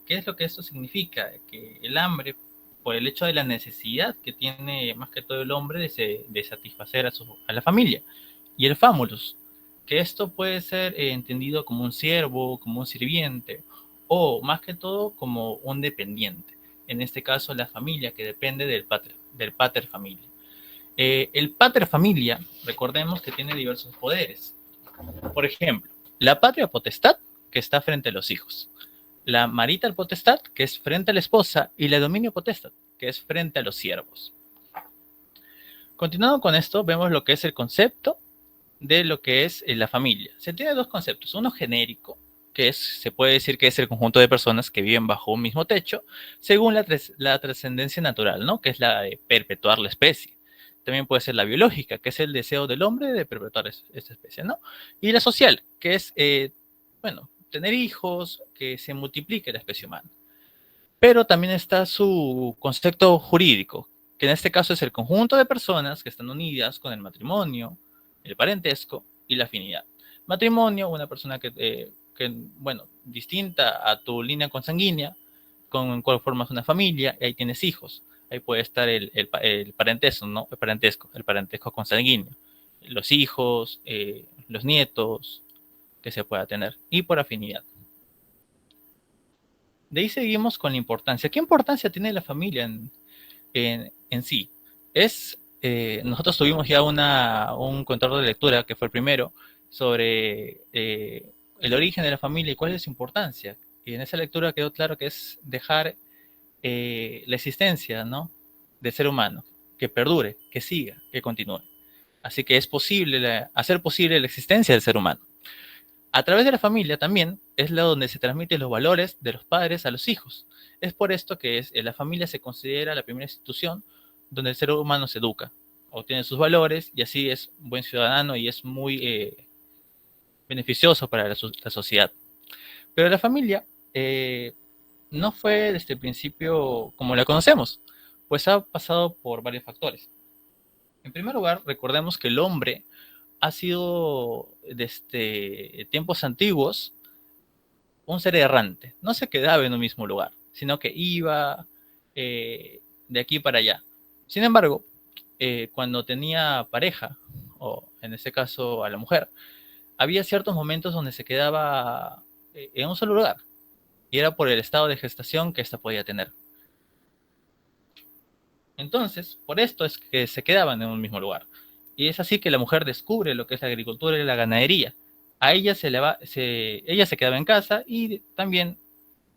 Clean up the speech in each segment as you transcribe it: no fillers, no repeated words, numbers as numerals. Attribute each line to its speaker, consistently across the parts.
Speaker 1: ¿Qué es lo que esto significa? Que el hambre, por el hecho de la necesidad que tiene más que todo el hombre de satisfacer a la familia. Y el famulus, que esto puede ser entendido como un siervo, como un sirviente, o más que todo como un dependiente. En este caso, la familia, que depende del pater familia. El pater familia, recordemos que tiene diversos poderes. Por ejemplo, la patria potestad, que está frente a los hijos. La marital potestad, que es frente a la esposa, y la dominio potestad, que es frente a los siervos. Continuando con esto, vemos lo que es el concepto de lo que es la familia. Se tiene dos conceptos, uno genérico, que se puede decir que es el conjunto de personas que viven bajo un mismo techo, según la trascendencia natural, ¿no? Que es la de perpetuar la especie. También puede ser la biológica, que es el deseo del hombre de perpetuar esta especie, ¿no? Y la social, que es, bueno, tener hijos, que se multiplique la especie humana. Pero también está su concepto jurídico, que en este caso es el conjunto de personas que están unidas con el matrimonio, el parentesco y la afinidad. Matrimonio, una persona bueno, distinta a tu línea consanguínea, con cual formas una familia, y ahí tienes hijos. Ahí puede estar el parentesco, ¿no? El parentesco consanguíneo. Los hijos, los nietos que se pueda tener, y por afinidad. De ahí seguimos con la importancia. ¿Qué importancia tiene la familia en sí? Nosotros tuvimos ya un control de lectura, que fue el primero, sobre el origen de la familia y cuál es su importancia. Y en esa lectura quedó claro que es dejar la existencia, ¿no?, del ser humano, que perdure, que siga, que continúe. Así que es posible hacer posible la existencia del ser humano. A través de la familia también es la donde se transmiten los valores de los padres a los hijos. Es por esto que la familia se considera la primera institución donde el ser humano se educa, obtiene sus valores y así es un buen ciudadano y es muy beneficioso para la sociedad. Pero la familia no fue desde el principio como la conocemos, pues ha pasado por varios factores. En primer lugar, recordemos que el hombre ha sido desde tiempos antiguos un ser errante. No se quedaba en un mismo lugar, sino que iba de aquí para allá. Sin embargo, cuando tenía pareja, o en este caso a la mujer, había ciertos momentos donde se quedaba en un solo lugar, y era por el estado de gestación que ésta podía tener. Entonces, por esto es que se quedaban en un mismo lugar. Y es así que la mujer descubre lo que es la agricultura y la ganadería. A ella ella se quedaba en casa y también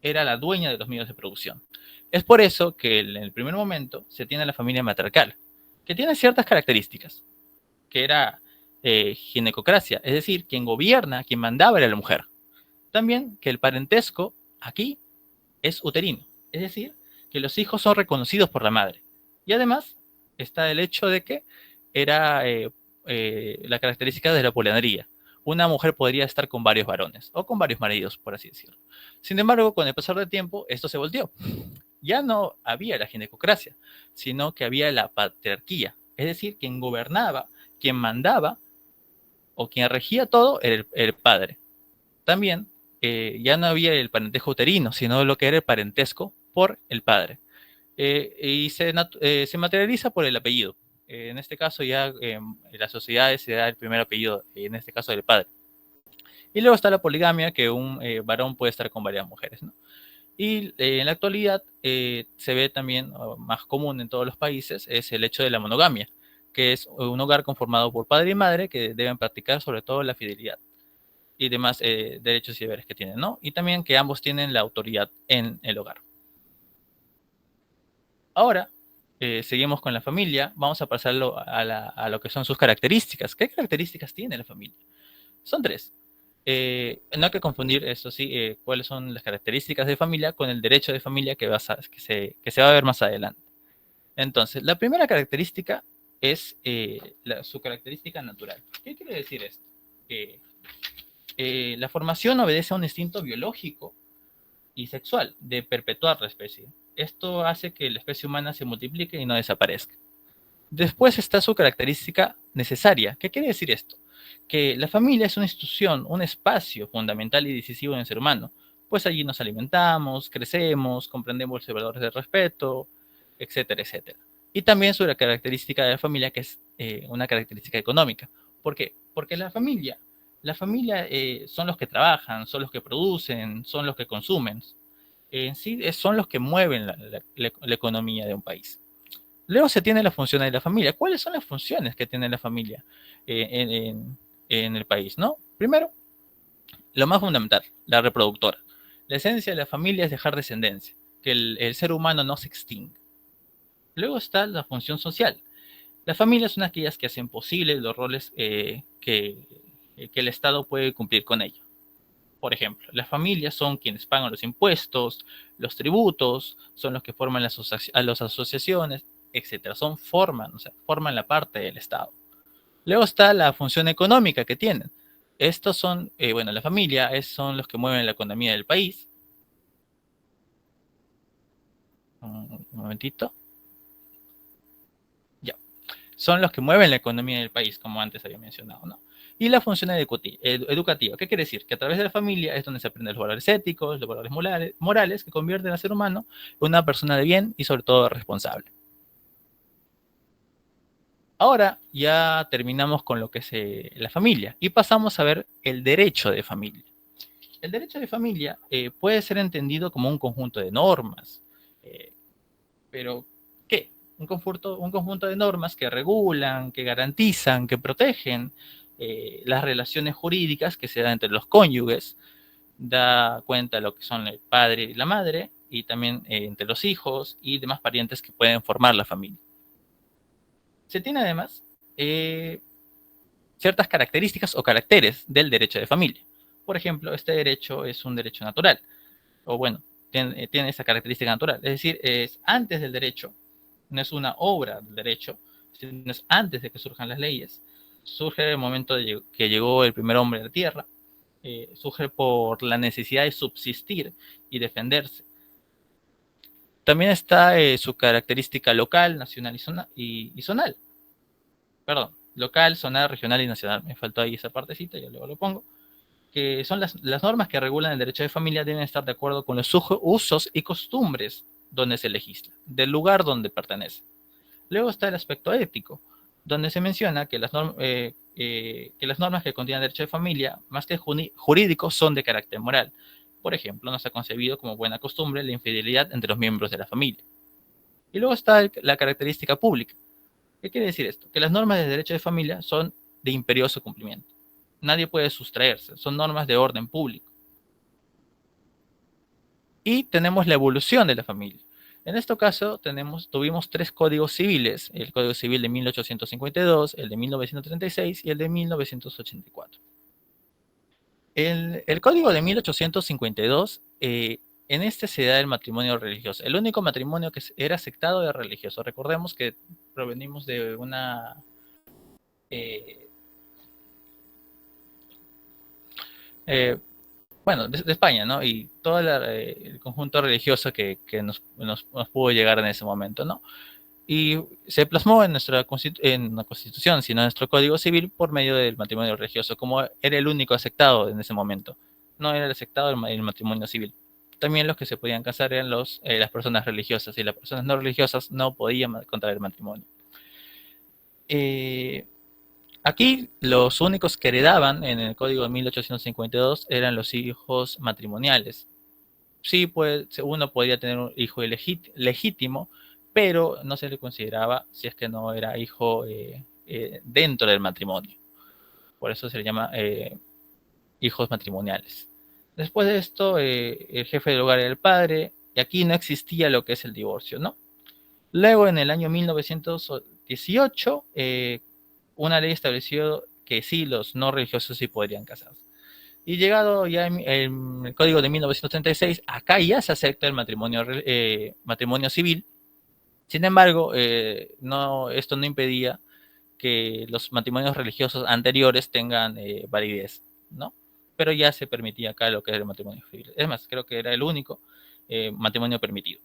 Speaker 1: era la dueña de los medios de producción. Es por eso que en el primer momento se tiene la familia matriarcal, que tiene ciertas características, que era ginecocracia, es decir, quien gobierna, quien mandaba era la mujer. También que el parentesco aquí es uterino, es decir, que los hijos son reconocidos por la madre. Y además está el hecho de que era la característica de la poliandría. Una mujer podría estar con varios varones o con varios maridos, por así decirlo. Sin embargo, con el pasar del tiempo, esto se volteó. Ya no había la ginecocracia, sino que había la patriarquía, es decir, quien gobernaba, quien mandaba o quien regía todo era el padre. También ya no había el parentesco uterino, sino lo que era el parentesco por el padre. Y se materializa por el apellido. En este caso ya en las sociedades se da el primer apellido, en este caso del padre. Y luego está la poligamia, que un varón puede estar con varias mujeres, ¿no? Y en la actualidad se ve también más común en todos los países, es el hecho de la monogamia, que es un hogar conformado por padre y madre que deben practicar sobre todo la fidelidad y demás derechos y deberes que tienen, ¿no? Y también que ambos tienen la autoridad en el hogar. Ahora, seguimos con la familia, vamos a pasarlo a lo que son sus características. ¿Qué características tiene la familia? Son tres. No hay que confundir, eso sí, cuáles son las características de familia con el derecho de familia que se va a ver más adelante. Entonces, la primera característica es su característica natural. ¿Qué quiere decir esto? La formación obedece a un instinto biológico y sexual de perpetuar la especie. Esto hace que la especie humana se multiplique y no desaparezca. Después está su característica necesaria. ¿Qué quiere decir esto? Que la familia es una institución, un espacio fundamental y decisivo en el ser humano, pues allí nos alimentamos, crecemos, comprendemos los valores del respeto, etcétera, etcétera. Y también sobre la característica de la familia, que es una característica económica. ¿Por qué? Porque la familia son los que trabajan, son los que producen, son los que consumen. En sí son los que mueven la economía de un país. Luego se tiene las funciones de la familia. ¿Cuáles son las funciones que tiene la familia en el país? ¿No? Primero, lo más fundamental, la reproductora. La esencia de la familia es dejar descendencia, que el ser humano no se extinga. Luego está la función social. Las familias son aquellas que hacen posible los roles que el Estado puede cumplir con ellos. Por ejemplo, las familias son quienes pagan los impuestos, los tributos, son los que forman las asociaciones, etcétera. O sea, forman la parte del Estado. Luego está la función económica que tienen. Estos son, bueno, la familia son los que mueven la economía del país. Un momentito. Ya. Son los que mueven la economía del país, como antes había mencionado, ¿no? Y la función educativa. ¿Qué quiere decir? Que a través de la familia es donde se aprenden los valores éticos, los valores morales que convierten al ser humano en una persona de bien y sobre todo responsable. Ahora ya terminamos con lo que es la familia y pasamos a ver el derecho de familia. El derecho de familia puede ser entendido como un conjunto de normas, eh, pero ¿qué? Un conjunto de normas que regulan, que garantizan, que protegen las relaciones jurídicas que se dan entre los cónyuges, da cuenta de lo que son el padre y la madre, y también entre los hijos y demás parientes que pueden formar la familia. Se tiene además ciertas características o caracteres del derecho de familia. Por ejemplo, este derecho es un derecho natural, o bueno, tiene esa característica natural, es decir, es antes del derecho, no es una obra del derecho, sino es antes de que surjan las leyes. Surge en el momento de que llegó el primer hombre a la tierra, surge por la necesidad de subsistir y defenderse. También está su característica local, nacional y zonal. Perdón, local, zonal, regional y nacional. Me faltó ahí esa partecita, ya luego lo pongo. Que son las normas que regulan el derecho de familia deben estar de acuerdo con los usos y costumbres donde se legisla, del lugar donde pertenece. Luego está el aspecto ético, donde se menciona que las normas que contienen derecho de familia, más que jurídicos, son de carácter moral. Por ejemplo, no se ha concebido como buena costumbre la infidelidad entre los miembros de la familia. Y luego está la característica pública. ¿Qué quiere decir esto? Que las normas de derecho de familia son de imperioso cumplimiento. Nadie puede sustraerse, son normas de orden público. Y tenemos la evolución de la familia. En este caso tuvimos tres códigos civiles, el Código Civil de 1852, el de 1936 y el de 1984. El Código de 1852, en este se da el matrimonio religioso. El único matrimonio que era aceptado era religioso. Recordemos que provenimos de una... bueno, de España, ¿no? Y todo el conjunto religioso que nos pudo llegar en ese momento, ¿no? Y se plasmó en en la Constitución, sino en nuestro Código Civil por medio del matrimonio religioso, como era el único aceptado en ese momento. No era el aceptado el matrimonio civil. También los que se podían casar eran las personas religiosas y las personas no religiosas no podían contraer matrimonio. Aquí los únicos que heredaban en el Código de 1852 eran los hijos matrimoniales. Sí, pues uno podía tener un hijo legítimo, pero no se le consideraba si es que no era hijo dentro del matrimonio. Por eso se le llama hijos matrimoniales. Después de esto, el jefe del hogar era el padre, y aquí no existía lo que es el divorcio, ¿no? Luego, en el año 1918, una ley estableció que sí, los no religiosos sí podrían casarse. Y llegado ya el Código de 1936, acá ya se acepta el matrimonio civil. Sin embargo, esto no impedía que los matrimonios religiosos anteriores tengan validez, ¿no? Pero ya se permitía acá lo que es el matrimonio civil. Es más, creo que era el único matrimonio permitido.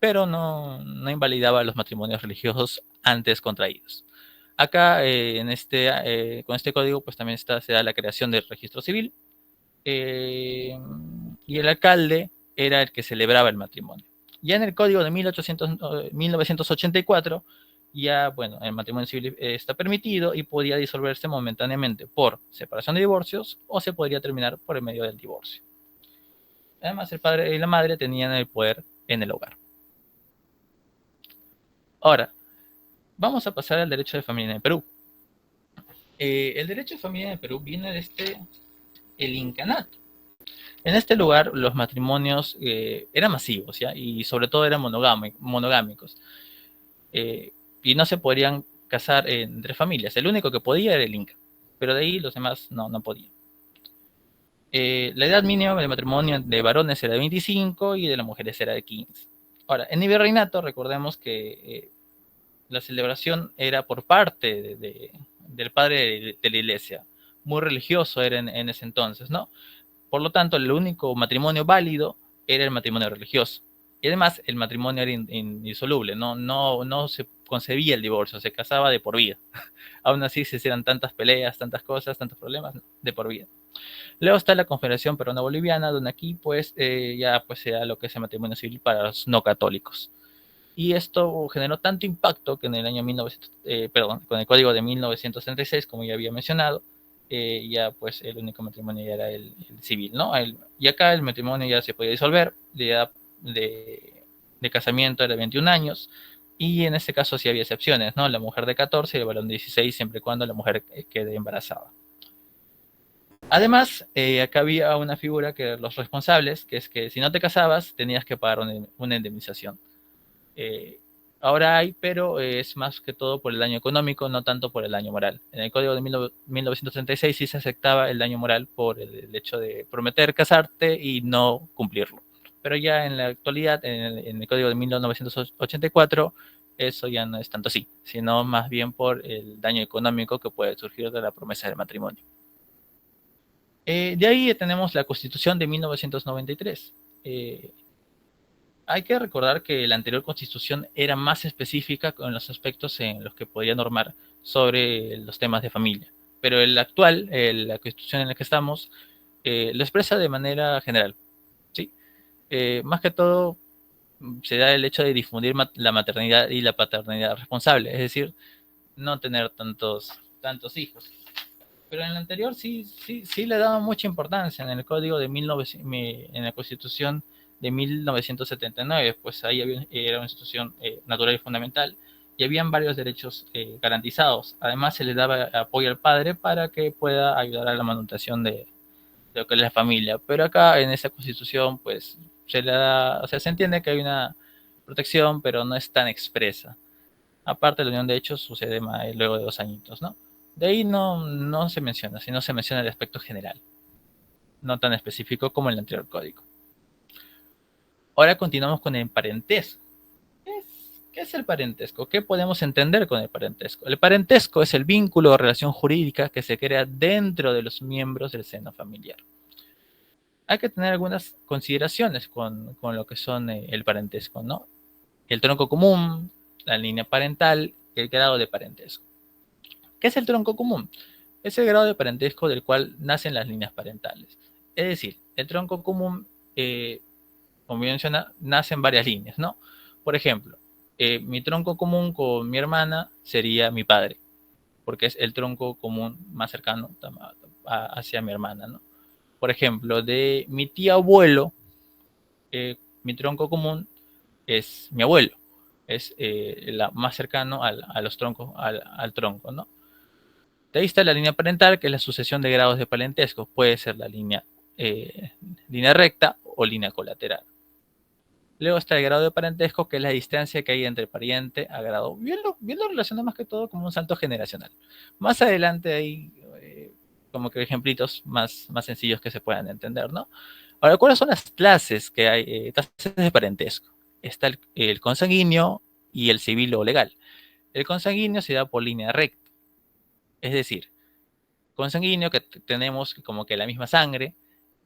Speaker 1: Pero no invalidaba los matrimonios religiosos antes contraídos. Acá, con este código, pues también se da la creación del registro civil, y el alcalde era el que celebraba el matrimonio. Ya en el código de 1984, ya, bueno, el matrimonio civil está permitido y podía disolverse momentáneamente por separación de divorcios o se podría terminar por el medio del divorcio. Además, el padre y la madre tenían el poder en el hogar. Ahora, vamos a pasar al derecho de familia en el Perú. El derecho de familia en el Perú viene de el incanato. En este lugar los matrimonios eran masivos, ¿ya? Y sobre todo eran monogámicos. Y no se podrían casar entre familias. El único que podía era el Inca, pero de ahí los demás no podían. La edad mínima de matrimonio de varones era de 25 y de las mujeres era de 15. Ahora, en el virreinato recordemos que la celebración era por parte del padre de la iglesia. Muy religioso era en ese entonces, ¿no? Por lo tanto, el único matrimonio válido era el matrimonio religioso. Y además, el matrimonio era indisoluble, no se concebía el divorcio, se casaba de por vida. Aún así se hicieran tantas peleas, tantas cosas, tantos problemas, no, de por vida. Luego está la Confederación Peruana-Boliviana, donde aquí pues ya pues se da lo que es el matrimonio civil para los no católicos. Y esto generó tanto impacto que en el año 1900, con el código de 1936, como ya había mencionado, ya pues el único matrimonio ya era el civil, ¿no? Y acá el matrimonio ya se podía disolver, la edad de casamiento era de 21 años, y en este caso sí había excepciones, ¿no? La mujer de 14 y el varón de 16, siempre y cuando la mujer quede embarazada. Además, acá había una figura que eran los responsables, que es que si no te casabas tenías que pagar una indemnización. Eh, Ahora hay, pero es más que todo por el daño económico, no tanto por el daño moral. En el Código de 1936 sí se aceptaba el daño moral por el hecho de prometer casarte y no cumplirlo. Pero ya en la actualidad, en el Código de 1984, eso ya no es tanto así, sino más bien por el daño económico que puede surgir de la promesa del matrimonio. De ahí tenemos la Constitución de 1993. Hay que recordar que la anterior constitución era más específica con los aspectos en los que podía normar sobre los temas de familia, pero el actual, la constitución en la que estamos, lo expresa de manera general, ¿sí? Más que todo se da el hecho de difundir la maternidad y la paternidad responsable, es decir, no tener tantos hijos. Pero en el anterior sí le daba mucha importancia en el código de 1900, en la constitución de 1979, pues ahí era una institución natural y fundamental y habían varios derechos garantizados. Además se le daba apoyo al padre para que pueda ayudar a la manutención de lo que es la familia. Pero acá en esa constitución pues se le da, o sea, se entiende que hay una protección, pero no es tan expresa. Aparte, la unión de hechos sucede luego de 2 añitos, ¿no? De ahí no se menciona, sino se menciona el aspecto general, no tan específico como el anterior código. Ahora continuamos con el parentesco. ¿Qué es el parentesco? ¿Qué podemos entender con el parentesco? El parentesco es el vínculo o relación jurídica que se crea dentro de los miembros del seno familiar. Hay que tener algunas consideraciones con lo que son el parentesco, ¿no? El tronco común, la línea parental, el grado de parentesco. ¿Qué es el tronco común? Es el grado de parentesco del cual nacen las líneas parentales. Es decir, el tronco común, como menciona, nacen varias líneas, ¿no? Por ejemplo, mi tronco común con mi hermana sería mi padre, porque es el tronco común más cercano hacia mi hermana, ¿no? Por ejemplo, de mi tío abuelo, mi tronco común es mi abuelo, es la más cercano a los troncos, al tronco, ¿no? De ahí está la línea parental, que es la sucesión de grados de parentesco. Puede ser la línea recta o línea colateral. Luego está el grado de parentesco, que es la distancia que hay entre pariente a grado. Bien lo relaciona más que todo como un salto generacional. Más adelante hay como que ejemplitos más sencillos que se puedan entender, ¿no? Ahora, ¿cuáles son las clases que hay? Clases de parentesco. Está el consanguíneo y el civil o legal. El consanguíneo se da por línea recta. Es decir, consanguíneo que tenemos como que la misma sangre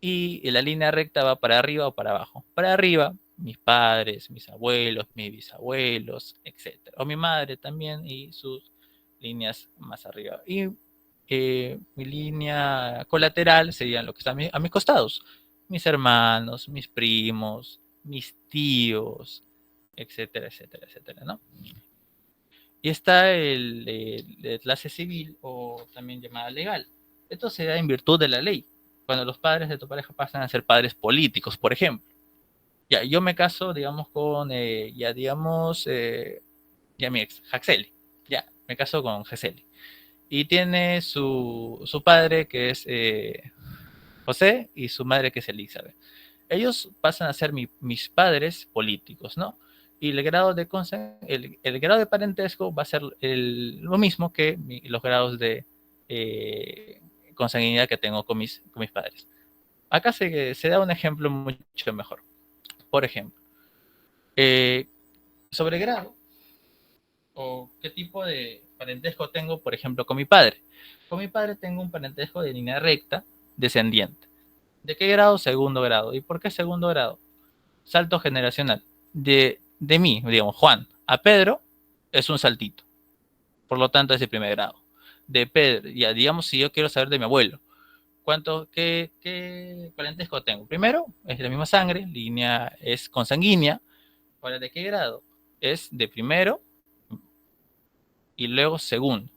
Speaker 1: y la línea recta va para arriba o para abajo. Para arriba, mis padres, mis abuelos, mis bisabuelos, etc. O mi madre también y sus líneas más arriba. Y mi línea colateral serían lo que está a mis costados. mis hermanos, mis primos, mis tíos, etcétera, etcétera, etcétera, ¿no? Y está el clase civil o también llamada legal. Esto se da en virtud de la ley, cuando los padres de tu pareja pasan a ser padres políticos, por ejemplo. Ya, yo me caso, digamos, con, ya digamos, ya mi ex, Jaxeli. Ya, me caso con Jaxeli. Y tiene su padre que es José y su madre que es Elizabeth. Ellos pasan a ser mis padres políticos, ¿no? Y el grado de parentesco va a ser lo mismo que los grados de consanguinidad que tengo con mis padres. Acá se da un ejemplo mucho mejor. Por ejemplo, eh, sobre grado o qué tipo de parentesco tengo, por ejemplo, con mi padre. Con mi padre tengo un parentesco de línea recta descendiente. ¿De qué grado? Segundo grado. ¿Y por qué segundo grado? Salto generacional. De mí, digamos, Juan, a Pedro es un saltito. Por lo tanto, es de primer grado. De Pedro, ya digamos, si yo quiero saber de mi abuelo, qué parentesco tengo? Primero, es de la misma sangre, línea es consanguínea. Ahora, ¿de qué grado? Es de primero y luego segundo.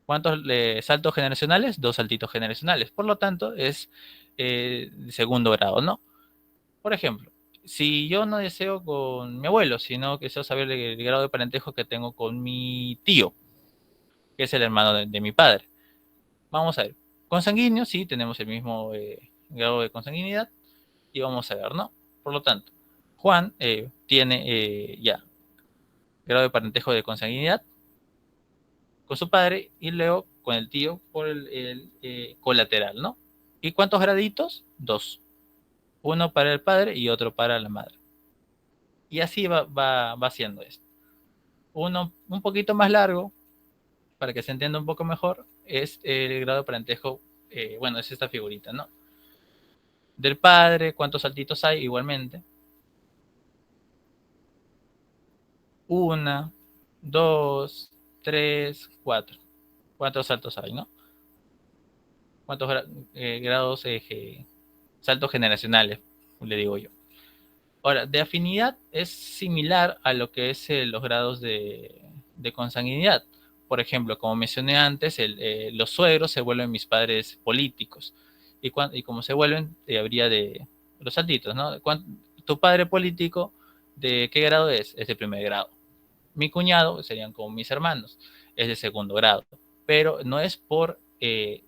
Speaker 1: ¿Cuántos saltos generacionales? Dos saltitos generacionales. Por lo tanto, es de segundo grado, ¿no? Por ejemplo, si yo no deseo con mi abuelo, sino que deseo saber el grado de parentejo que tengo con mi tío, que es el hermano de mi padre. Vamos a ver. Consanguíneo, sí, tenemos el mismo grado de consanguinidad. Y vamos a ver, ¿no? Por lo tanto, Juan tiene ya grado de parentejo de consanguinidad con su padre y luego con el tío por el colateral, ¿no? ¿Y cuántos graditos? Dos. Uno para el padre y otro para la madre. Y así va haciendo esto. Uno un poquito más largo, para que se entienda un poco mejor, es el grado de parentesco, bueno, es esta figurita, ¿no? Del padre, ¿cuántos saltitos hay? Igualmente. Una, dos, tres, cuatro. ¿Cuántos saltos hay, no? ¿Cuántos grados, saltos generacionales, le digo yo? Ahora, de afinidad es similar a lo que es los grados de consanguinidad. Por ejemplo, como mencioné antes, los suegros se vuelven mis padres políticos. Y como se vuelven, habría de los saltitos, ¿no? Tu padre político, ¿de qué grado es? Es de primer grado. Mi cuñado serían como mis hermanos, es de segundo grado. Pero no es por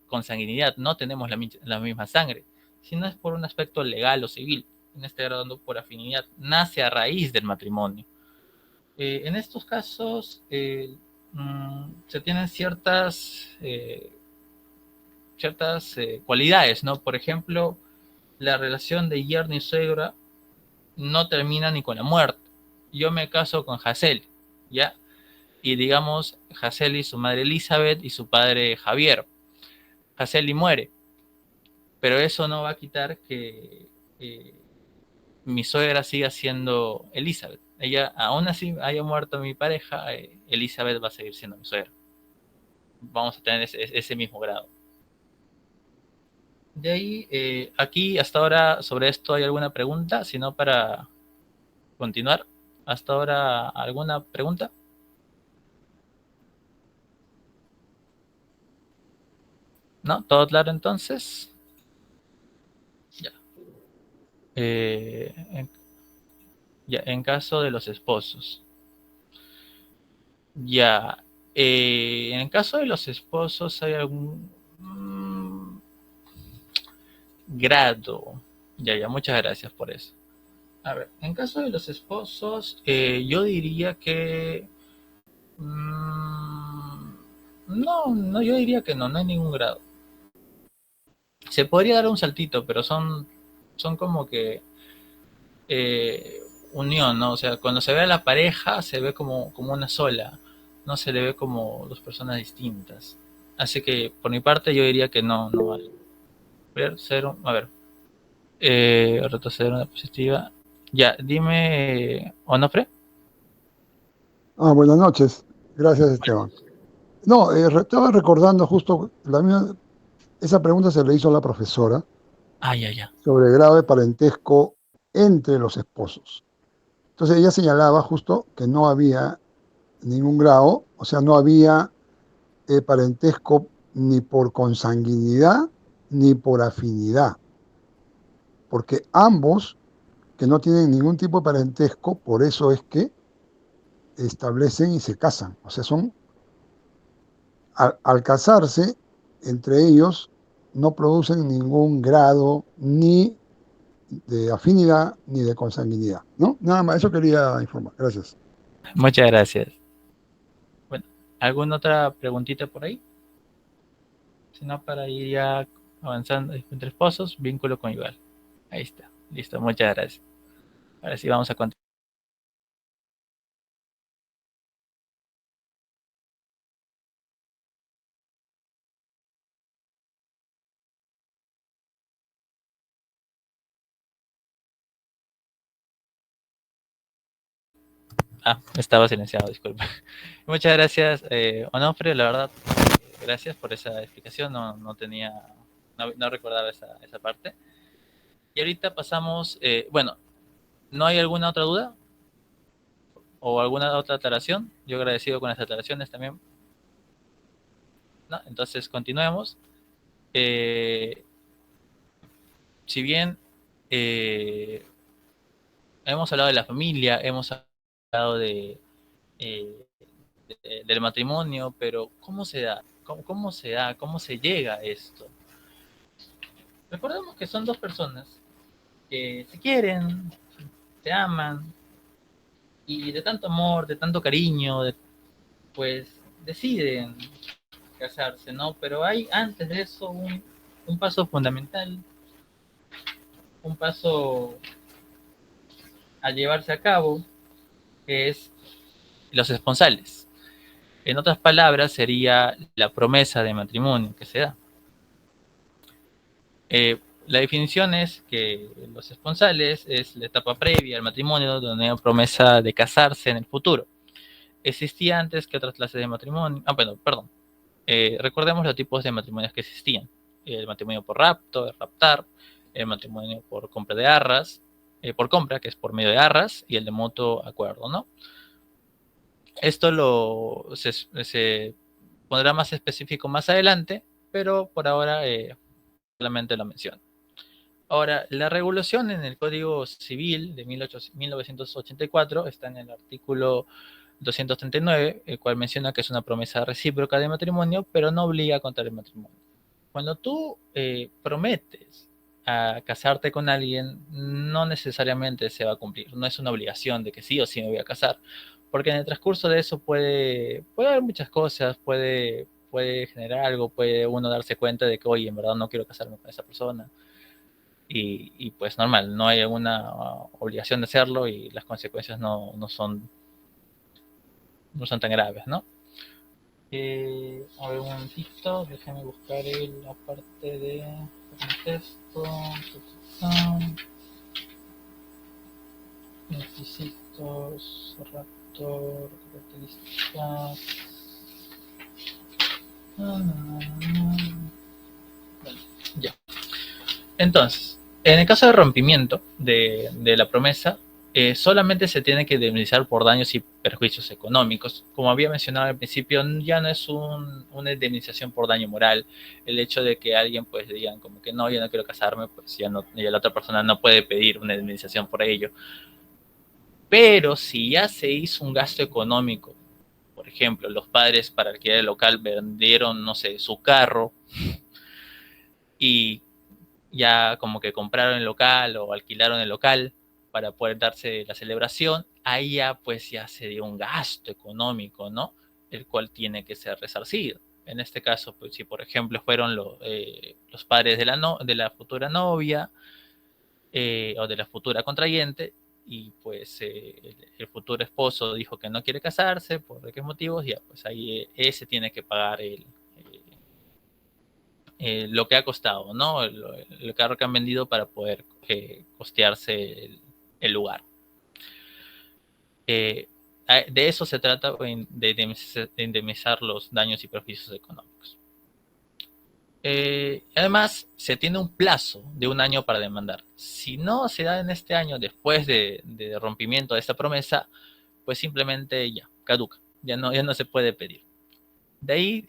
Speaker 1: consanguinidad, no tenemos la misma sangre, sino es por un aspecto legal o civil. En este grado por afinidad, nace a raíz del matrimonio. En estos casos se tienen ciertas cualidades, ¿no? Por ejemplo, la relación de yerno y suegra no termina ni con la muerte. Yo me caso con Hazel, ¿ya? Y digamos, Hazel y su madre Elizabeth y su padre Javier. Hazel y muere, pero eso no va a quitar que mi suegra siga siendo Elizabeth. Ella, aún así haya muerto mi pareja, Elizabeth va a seguir siendo mi suegra. Vamos a tener ese mismo grado. De ahí, aquí hasta ahora sobre esto hay alguna pregunta, si no para continuar. Hasta ahora, ¿alguna pregunta? ¿No? ¿Todo claro entonces? Ya. En, ya, en caso de los esposos. Ya. En el caso de los esposos hay algún grado. Ya, muchas gracias por eso. A ver, en caso de los esposos, yo diría que no, yo diría que no hay ningún grado. Se podría dar un saltito, pero son como que unión, ¿no? O sea, cuando se ve a la pareja, se ve como una sola, no se le ve como dos personas distintas. Así que por mi parte yo diría que no vale. A ver, retroceder una positiva. Ya, dime, Onofre.
Speaker 2: Buenas noches. Gracias, Esteban. No, estaba recordando justo esa pregunta se le hizo a la profesora
Speaker 1: Ya.
Speaker 2: sobre el grado de parentesco entre los esposos. Entonces ella señalaba justo que no había ningún grado, o sea, no había parentesco ni por consanguinidad ni por afinidad, porque ambos que no tienen ningún tipo de parentesco, por eso es que establecen y se casan. O sea, al casarse, entre ellos no producen ningún grado ni de afinidad ni de consanguinidad, ¿no? Nada más, eso quería informar. Gracias.
Speaker 1: Muchas gracias. Bueno, ¿alguna otra preguntita por ahí? Si no, para ir ya avanzando entre esposos, vínculo conyugal. Ahí está. Listo, muchas gracias. Ahora sí vamos a continuar. Estaba silenciado, disculpa. Muchas gracias, Onofre, la verdad, gracias por esa explicación, no recordaba esa parte. Y ahorita pasamos, bueno, ¿no hay alguna otra duda o alguna otra aclaración? Yo agradecido con las aclaraciones también, ¿no? Entonces, continuemos. Eh, si bien eh, hemos hablado de la familia, hemos hablado eh, del matrimonio, pero ¿cómo se da? ¿Cómo se da? ¿Cómo se llega a esto? Recordemos que son dos personas que se quieren, se aman, y de tanto amor, de tanto cariño, pues deciden casarse, ¿no? Pero hay antes de eso un paso fundamental, un paso a llevarse a cabo, que es los esponsales. En otras palabras, sería la promesa de matrimonio que se da. La definición es que los esponsales es la etapa previa al matrimonio donde hay promesa de casarse en el futuro. Existía antes que otras clases de matrimonio. Bueno, perdón. Recordemos los tipos de matrimonios que existían. El matrimonio por rapto, el raptar, el matrimonio por compra de arras, por compra, que es por medio de arras, y el de mutuo acuerdo, ¿no? Esto se pondrá más específico más adelante, pero por ahora solamente lo menciono. Ahora, la regulación en el Código Civil de 1984 está en el artículo 239, el cual menciona que es una promesa recíproca de matrimonio, pero no obliga a contraer el matrimonio. Cuando tú prometes a casarte con alguien, no necesariamente se va a cumplir. No es una obligación de que sí o sí me voy a casar, porque en el transcurso de eso puede haber muchas cosas, puede generar algo, puede uno darse cuenta de que, oye, en verdad no quiero casarme con esa persona. Y pues normal, no hay alguna obligación de hacerlo y las consecuencias no son tan graves, ¿no? A ver, un momentito, déjame buscar la parte de contexto, requisitos, raptor, características. Bueno, ya. Entonces, en el caso de rompimiento de la promesa, solamente se tiene que indemnizar por daños y perjuicios económicos. Como había mencionado al principio, ya no es una indemnización por daño moral. El hecho de que alguien pues digan como que no, yo no quiero casarme, pues ya la otra persona no puede pedir una indemnización por ello. Pero si ya se hizo un gasto económico, por ejemplo, los padres para alquilar el local vendieron, no sé, su carro y ya como que compraron el local o alquilaron el local para poder darse la celebración, ahí ya pues ya se dio un gasto económico, ¿no? El cual tiene que ser resarcido. En este caso, pues si por ejemplo fueron los padres de la futura novia o de la futura contrayente, y pues el futuro esposo dijo que no quiere casarse, por qué motivos, ya pues ahí ese tiene que pagar lo que ha costado, ¿no? El carro que han vendido para poder costearse el lugar. De eso se trata, de indemnizar los daños y perjuicios económicos. Además, se tiene un plazo de 1 año para demandar. Si no se da en este año, después de rompimiento de esta promesa, pues simplemente ya, caduca, ya no se puede pedir. De ahí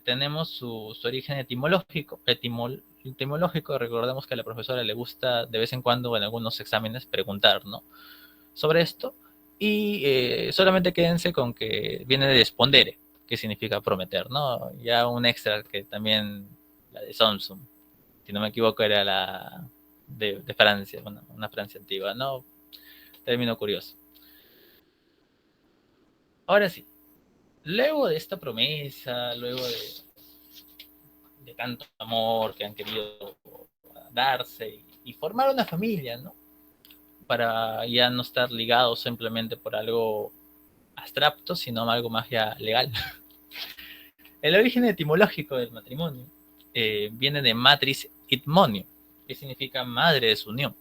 Speaker 1: tenemos su origen etimológico. Recordemos que a la profesora le gusta de vez en cuando en algunos exámenes preguntar, ¿no?, sobre esto. Y solamente quédense con que viene de spondere, que significa prometer, ¿no? Ya un extra que también, la de Samsung, si no me equivoco, era la de Francia, bueno, una Francia antigua, ¿no? Término curioso. Ahora sí, luego de esta promesa, luego de tanto amor que han querido darse y formar una familia, ¿no? Para ya no estar ligados simplemente por algo abstracto, sino algo más ya legal. El origen etimológico del matrimonio viene de matris itmonio, que significa madre de su unión.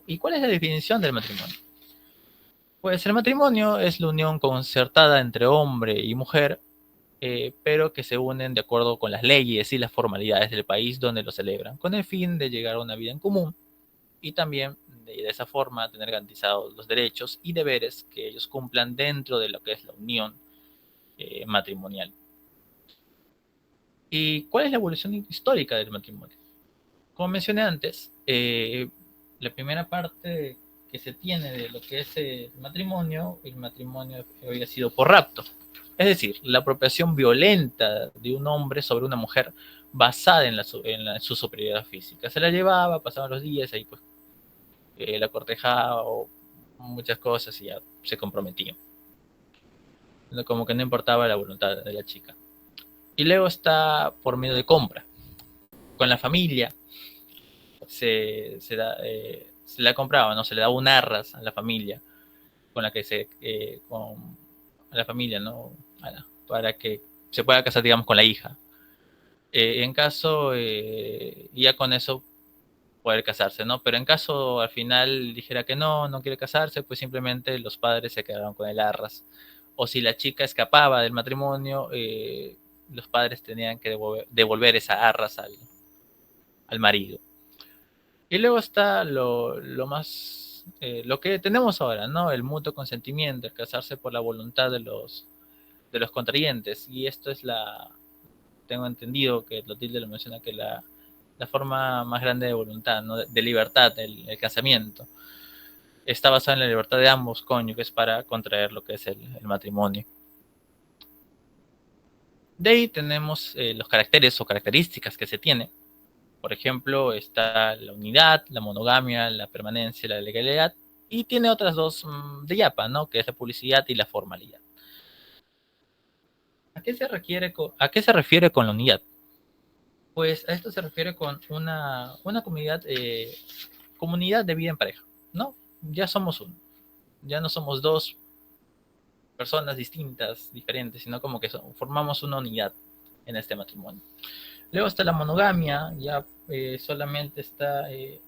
Speaker 1: ¿Y cuál es la definición del matrimonio? Pues el matrimonio es la unión concertada entre hombre y mujer, pero que se unen de acuerdo con las leyes y las formalidades del país donde lo celebran, con el fin de llegar a una vida en común y también de esa forma tener garantizados los derechos y deberes que ellos cumplan dentro de lo que es la unión matrimonial. ¿Y cuál es la evolución histórica del matrimonio? Como mencioné antes, la primera parte que se tiene de lo que es el matrimonio había sido por rapto. Es decir, la apropiación violenta de un hombre sobre una mujer basada en su superioridad física. Se la llevaba, pasaban los días, ahí pues la cortejaba o muchas cosas y ya se comprometía. Como que no importaba la voluntad de la chica. Y luego está por medio de compra. Con la familia se la compraba, ¿no? Se le daba un arras a la familia con la que con a la familia, ¿no? Para que se pueda casar, digamos, con la hija. En caso, ya con eso poder casarse, ¿no? Pero en caso al final dijera que no quiere casarse, pues simplemente los padres se quedaron con el arras. O si la chica escapaba del matrimonio, los padres tenían que devolver esa arras al marido. Y luego está lo que tenemos ahora, ¿no? El mutuo consentimiento, el casarse por la voluntad de los contrayentes. Y esto es tengo entendido que Clotilde lo menciona, que la forma más grande de voluntad, ¿no? De libertad, el casamiento. Está basada en la libertad de ambos cónyuges para contraer lo que es el matrimonio. De ahí tenemos los caracteres o características que se tiene. Por ejemplo, está la unidad, la monogamia, la permanencia, la legalidad, y tiene otras dos de Yapa, ¿no? Que es la publicidad y la formalidad. ¿A qué se refiere con la unidad? Pues a esto se refiere con una comunidad de vida en pareja, ¿no? Ya somos uno, ya no somos dos personas distintas, diferentes, sino como que formamos una unidad en este matrimonio. Luego está la monogamia, ya solamente está el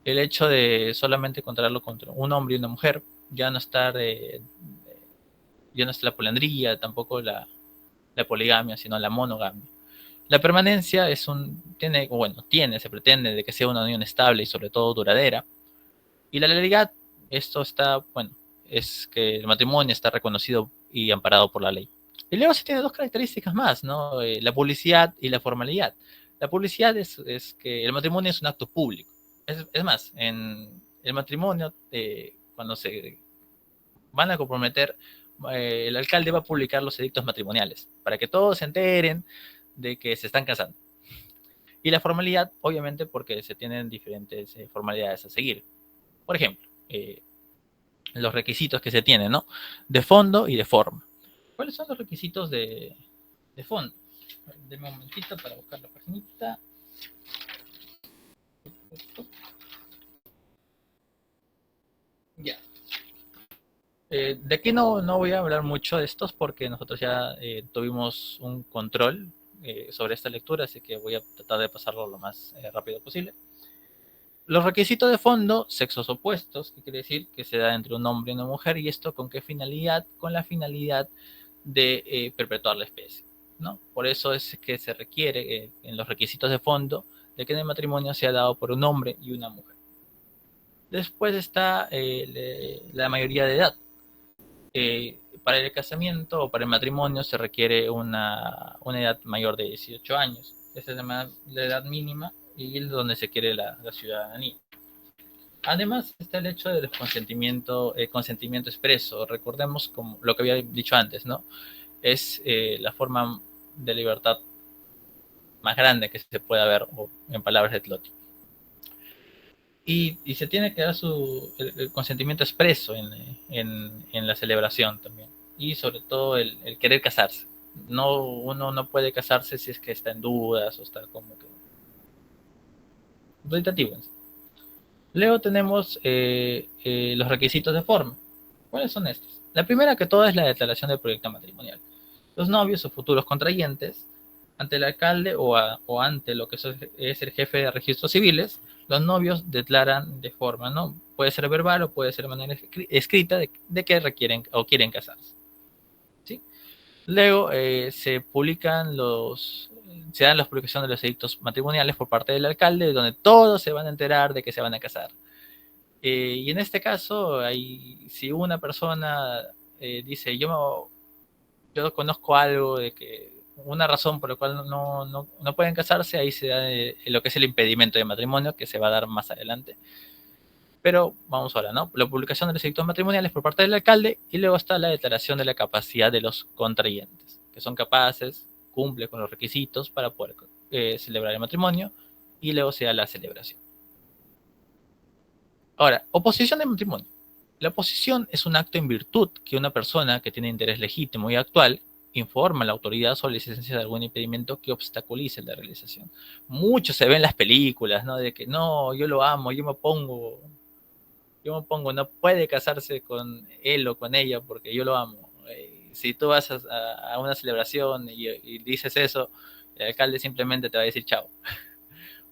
Speaker 1: hecho de solamente contraerlo contra un hombre y una mujer, ya no está la poliandría, tampoco la poligamia, sino la monogamia. La permanencia se pretende de que sea una unión estable y sobre todo duradera. Y la legalidad, esto está, es que el matrimonio está reconocido y amparado por la ley. Y luego se tiene dos características más, ¿no? La publicidad y la formalidad. La publicidad es que el matrimonio es un acto público. Es más, en el matrimonio, cuando se van a comprometer, el alcalde va a publicar los edictos matrimoniales para que todos se enteren de que se están casando. Y la formalidad, obviamente, porque se tienen diferentes formalidades a seguir. Por ejemplo, los requisitos que se tienen, ¿no? De fondo y de forma. ¿Cuáles son los requisitos de fondo? Deme un momentito para buscar la paginita. Ya. De aquí no voy a hablar mucho de estos porque nosotros ya tuvimos un control sobre esta lectura, así que voy a tratar de pasarlo lo más rápido posible. Los requisitos de fondo, sexos opuestos, que quiere decir que se da entre un hombre y una mujer, y esto con qué finalidad, con la finalidad de perpetuar la especie. ¿no? Por eso es que se requiere en los requisitos de fondo de que en el matrimonio sea dado por un hombre y una mujer. Después está la mayoría de edad. Para el casamiento o para el matrimonio se requiere una edad mayor de 18 años. Esa es la edad mínima y es donde se quiere la ciudadanía. Además está el hecho del consentimiento expreso. Recordemos como lo que había dicho antes, ¿no? Es la forma de libertad más grande que se pueda ver, en palabras de Tloti. Y se tiene que dar el consentimiento expreso en la celebración también. Y sobre todo el querer casarse. Uno no puede casarse si es que está en dudas o está como que dubitativo. Luego tenemos los requisitos de forma. ¿Cuáles son estos? La primera que todo es la declaración del proyecto matrimonial. Los novios o futuros contrayentes, ante el alcalde o ante lo que es el jefe de registros civiles, los novios declaran de forma, ¿no? Puede ser verbal o puede ser de manera escrita de que requieren o quieren casarse. ¿Sí? Luego se dan las publicaciones de los edictos matrimoniales por parte del alcalde, donde todos se van a enterar de que se van a casar. Y en este caso, si una persona dice, yo conozco algo de que una razón por la cual no pueden casarse, ahí se da lo que es el impedimento de matrimonio, que se va a dar más adelante. Pero vamos ahora, ¿no? La publicación de los edictos matrimoniales por parte del alcalde, y luego está la declaración de la capacidad de los contrayentes, que son capaces, cumple con los requisitos para poder celebrar el matrimonio, y luego se da la celebración. Ahora, oposición del matrimonio. La oposición es un acto en virtud que una persona que tiene interés legítimo y actual informa a la autoridad sobre la existencia de algún impedimento que obstaculice la realización. Mucho se ve en las películas, ¿no? De que no, yo lo amo, yo me opongo, no puede casarse con él o con ella porque yo lo amo. Si tú vas a una celebración y dices eso, el alcalde simplemente te va a decir chao.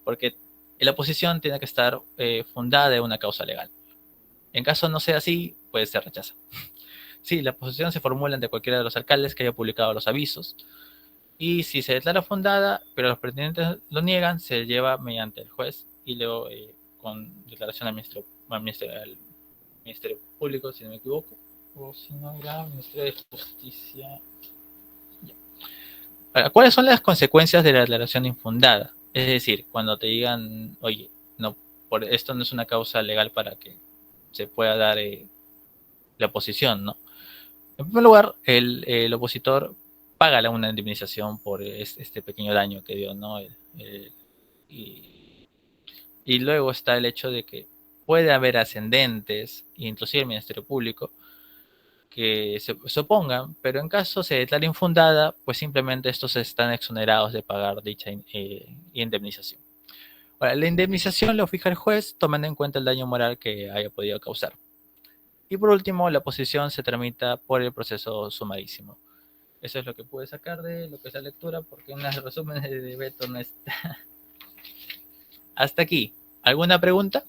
Speaker 1: Porque la oposición tiene que estar fundada en una causa legal. En caso no sea así, pues se rechaza. Sí, la oposición se formula ante cualquiera de los alcaldes que haya publicado los avisos. Y si se declara fundada, pero los pretendientes lo niegan, se lleva mediante el juez y luego con declaración al Ministerio Público, si no me equivoco. O si no, era Ministerio de Justicia. Ya. Ahora, ¿cuáles son las consecuencias de la declaración infundada? Es decir, cuando te digan, oye, no, esto no es una causa legal para que se pueda dar la oposición, ¿no? En primer lugar, el opositor paga una indemnización por este pequeño daño que dio, ¿no? Y luego está el hecho de que puede haber ascendentes, inclusive el Ministerio Público, que se opongan, pero en caso se declare infundada, pues simplemente estos están exonerados de pagar dicha indemnización. Ahora, la indemnización lo fija el juez tomando en cuenta el daño moral que haya podido causar. Y por último, la oposición se tramita por el proceso sumarísimo. Eso es lo que pude sacar de lo que es la lectura, porque en los resúmenes de Beto no está. Hasta aquí. ¿Alguna pregunta?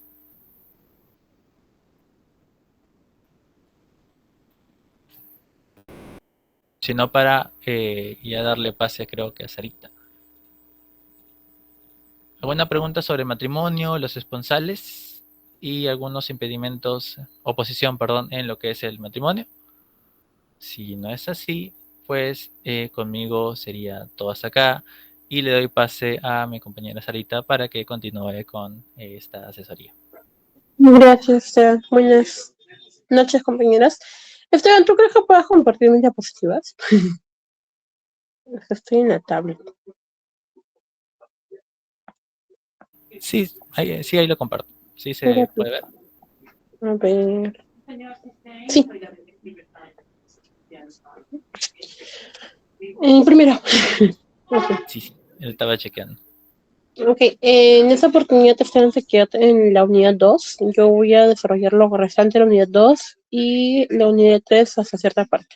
Speaker 1: Si no, para ya darle pase, creo que a Sarita. ¿Alguna pregunta sobre matrimonio, los esponsales y algunos impedimentos, oposición, perdón, en lo que es el matrimonio? Si no es así, pues conmigo sería todo hasta acá y le doy pase a mi compañera Sarita para que continúe con esta asesoría.
Speaker 3: Gracias, Esteban. Buenas noches, compañeras. Esteban, ¿tú crees que puedas compartir mis diapositivas? Estoy en la tablet.
Speaker 1: Sí, ahí lo comparto. Sí se puede ver.
Speaker 3: A ver. Sí. Primero.
Speaker 1: Okay. Sí, él estaba chequeando.
Speaker 3: Ok, en esta oportunidad Esteban se queda en la unidad 2. Yo voy a desarrollar lo restante de la unidad 2 y la unidad 3 hasta cierta parte.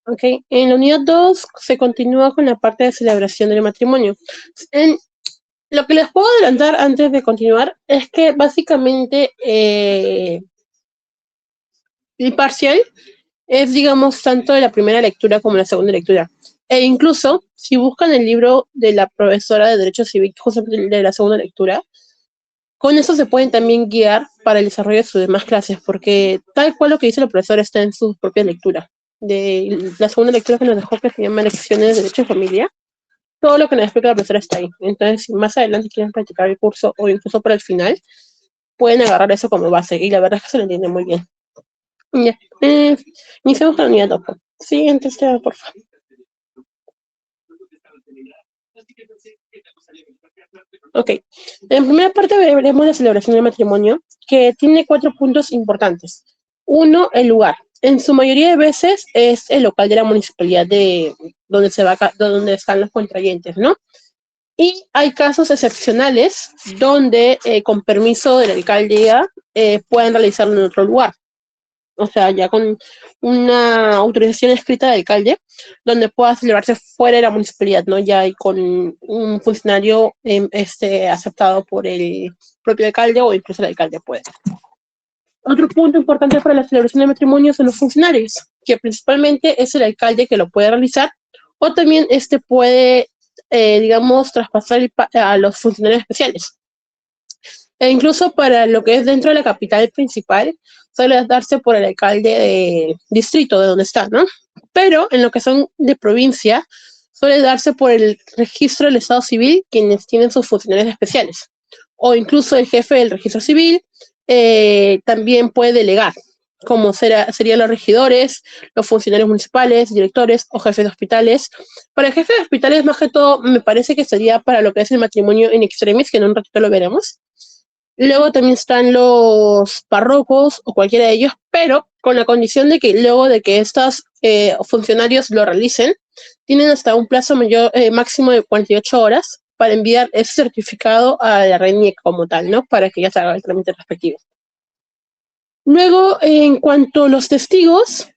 Speaker 3: Ok, en la unidad 2 se continúa con la parte de celebración del matrimonio. Lo que les puedo adelantar antes de continuar es que básicamente el parcial es, digamos, tanto de la primera lectura como la segunda lectura. E incluso, si buscan el libro de la profesora de Derecho Civil, justamente de la segunda lectura, con eso se pueden también guiar para el desarrollo de sus demás clases, porque tal cual lo que dice la profesora está en su propia lectura. De la segunda lectura que nos dejó, que se llama Lecciones de Derecho de Familia, todo lo que nos explica la profesora está ahí. Entonces, si más adelante quieren practicar el curso o incluso para el final, pueden agarrar eso como base, y la verdad es que se lo entiende muy bien. Ya, iniciamos con la unidad 2. Siguiente, por favor. Ok, en primera parte veremos la celebración del matrimonio, que tiene 4 puntos importantes. Uno, el lugar. En su mayoría de veces es el local de la municipalidad de donde están los contrayentes, ¿no? Y hay casos excepcionales donde, con permiso del alcalde, pueden realizarlo en otro lugar. O sea, ya con una autorización escrita del alcalde, donde pueda celebrarse fuera de la municipalidad, ¿no? Ya y con un funcionario aceptado por el propio alcalde o incluso el alcalde puede. Otro punto importante para la celebración de matrimonio son los funcionarios, que principalmente es el alcalde que lo puede realizar, o también puede, digamos, traspasar a los funcionarios especiales. E incluso para lo que es dentro de la capital principal, suele darse por el alcalde de distrito de donde está, ¿no? Pero en lo que son de provincia, suele darse por el registro del Estado Civil, quienes tienen sus funcionarios especiales. O incluso el jefe del registro civil también puede delegar, como serían los regidores, los funcionarios municipales, directores o jefes de hospitales. Para el jefe de hospitales, más que todo, me parece que sería para lo que es el matrimonio in extremis, que en un ratito lo veremos. Luego también están los párrocos o cualquiera de ellos, pero con la condición de que luego de que estos funcionarios lo realicen, tienen hasta un plazo máximo de 48 horas para enviar ese certificado a la RENIEC como tal, ¿no? Para que ya se haga el trámite respectivo. Luego, en cuanto a los testigos,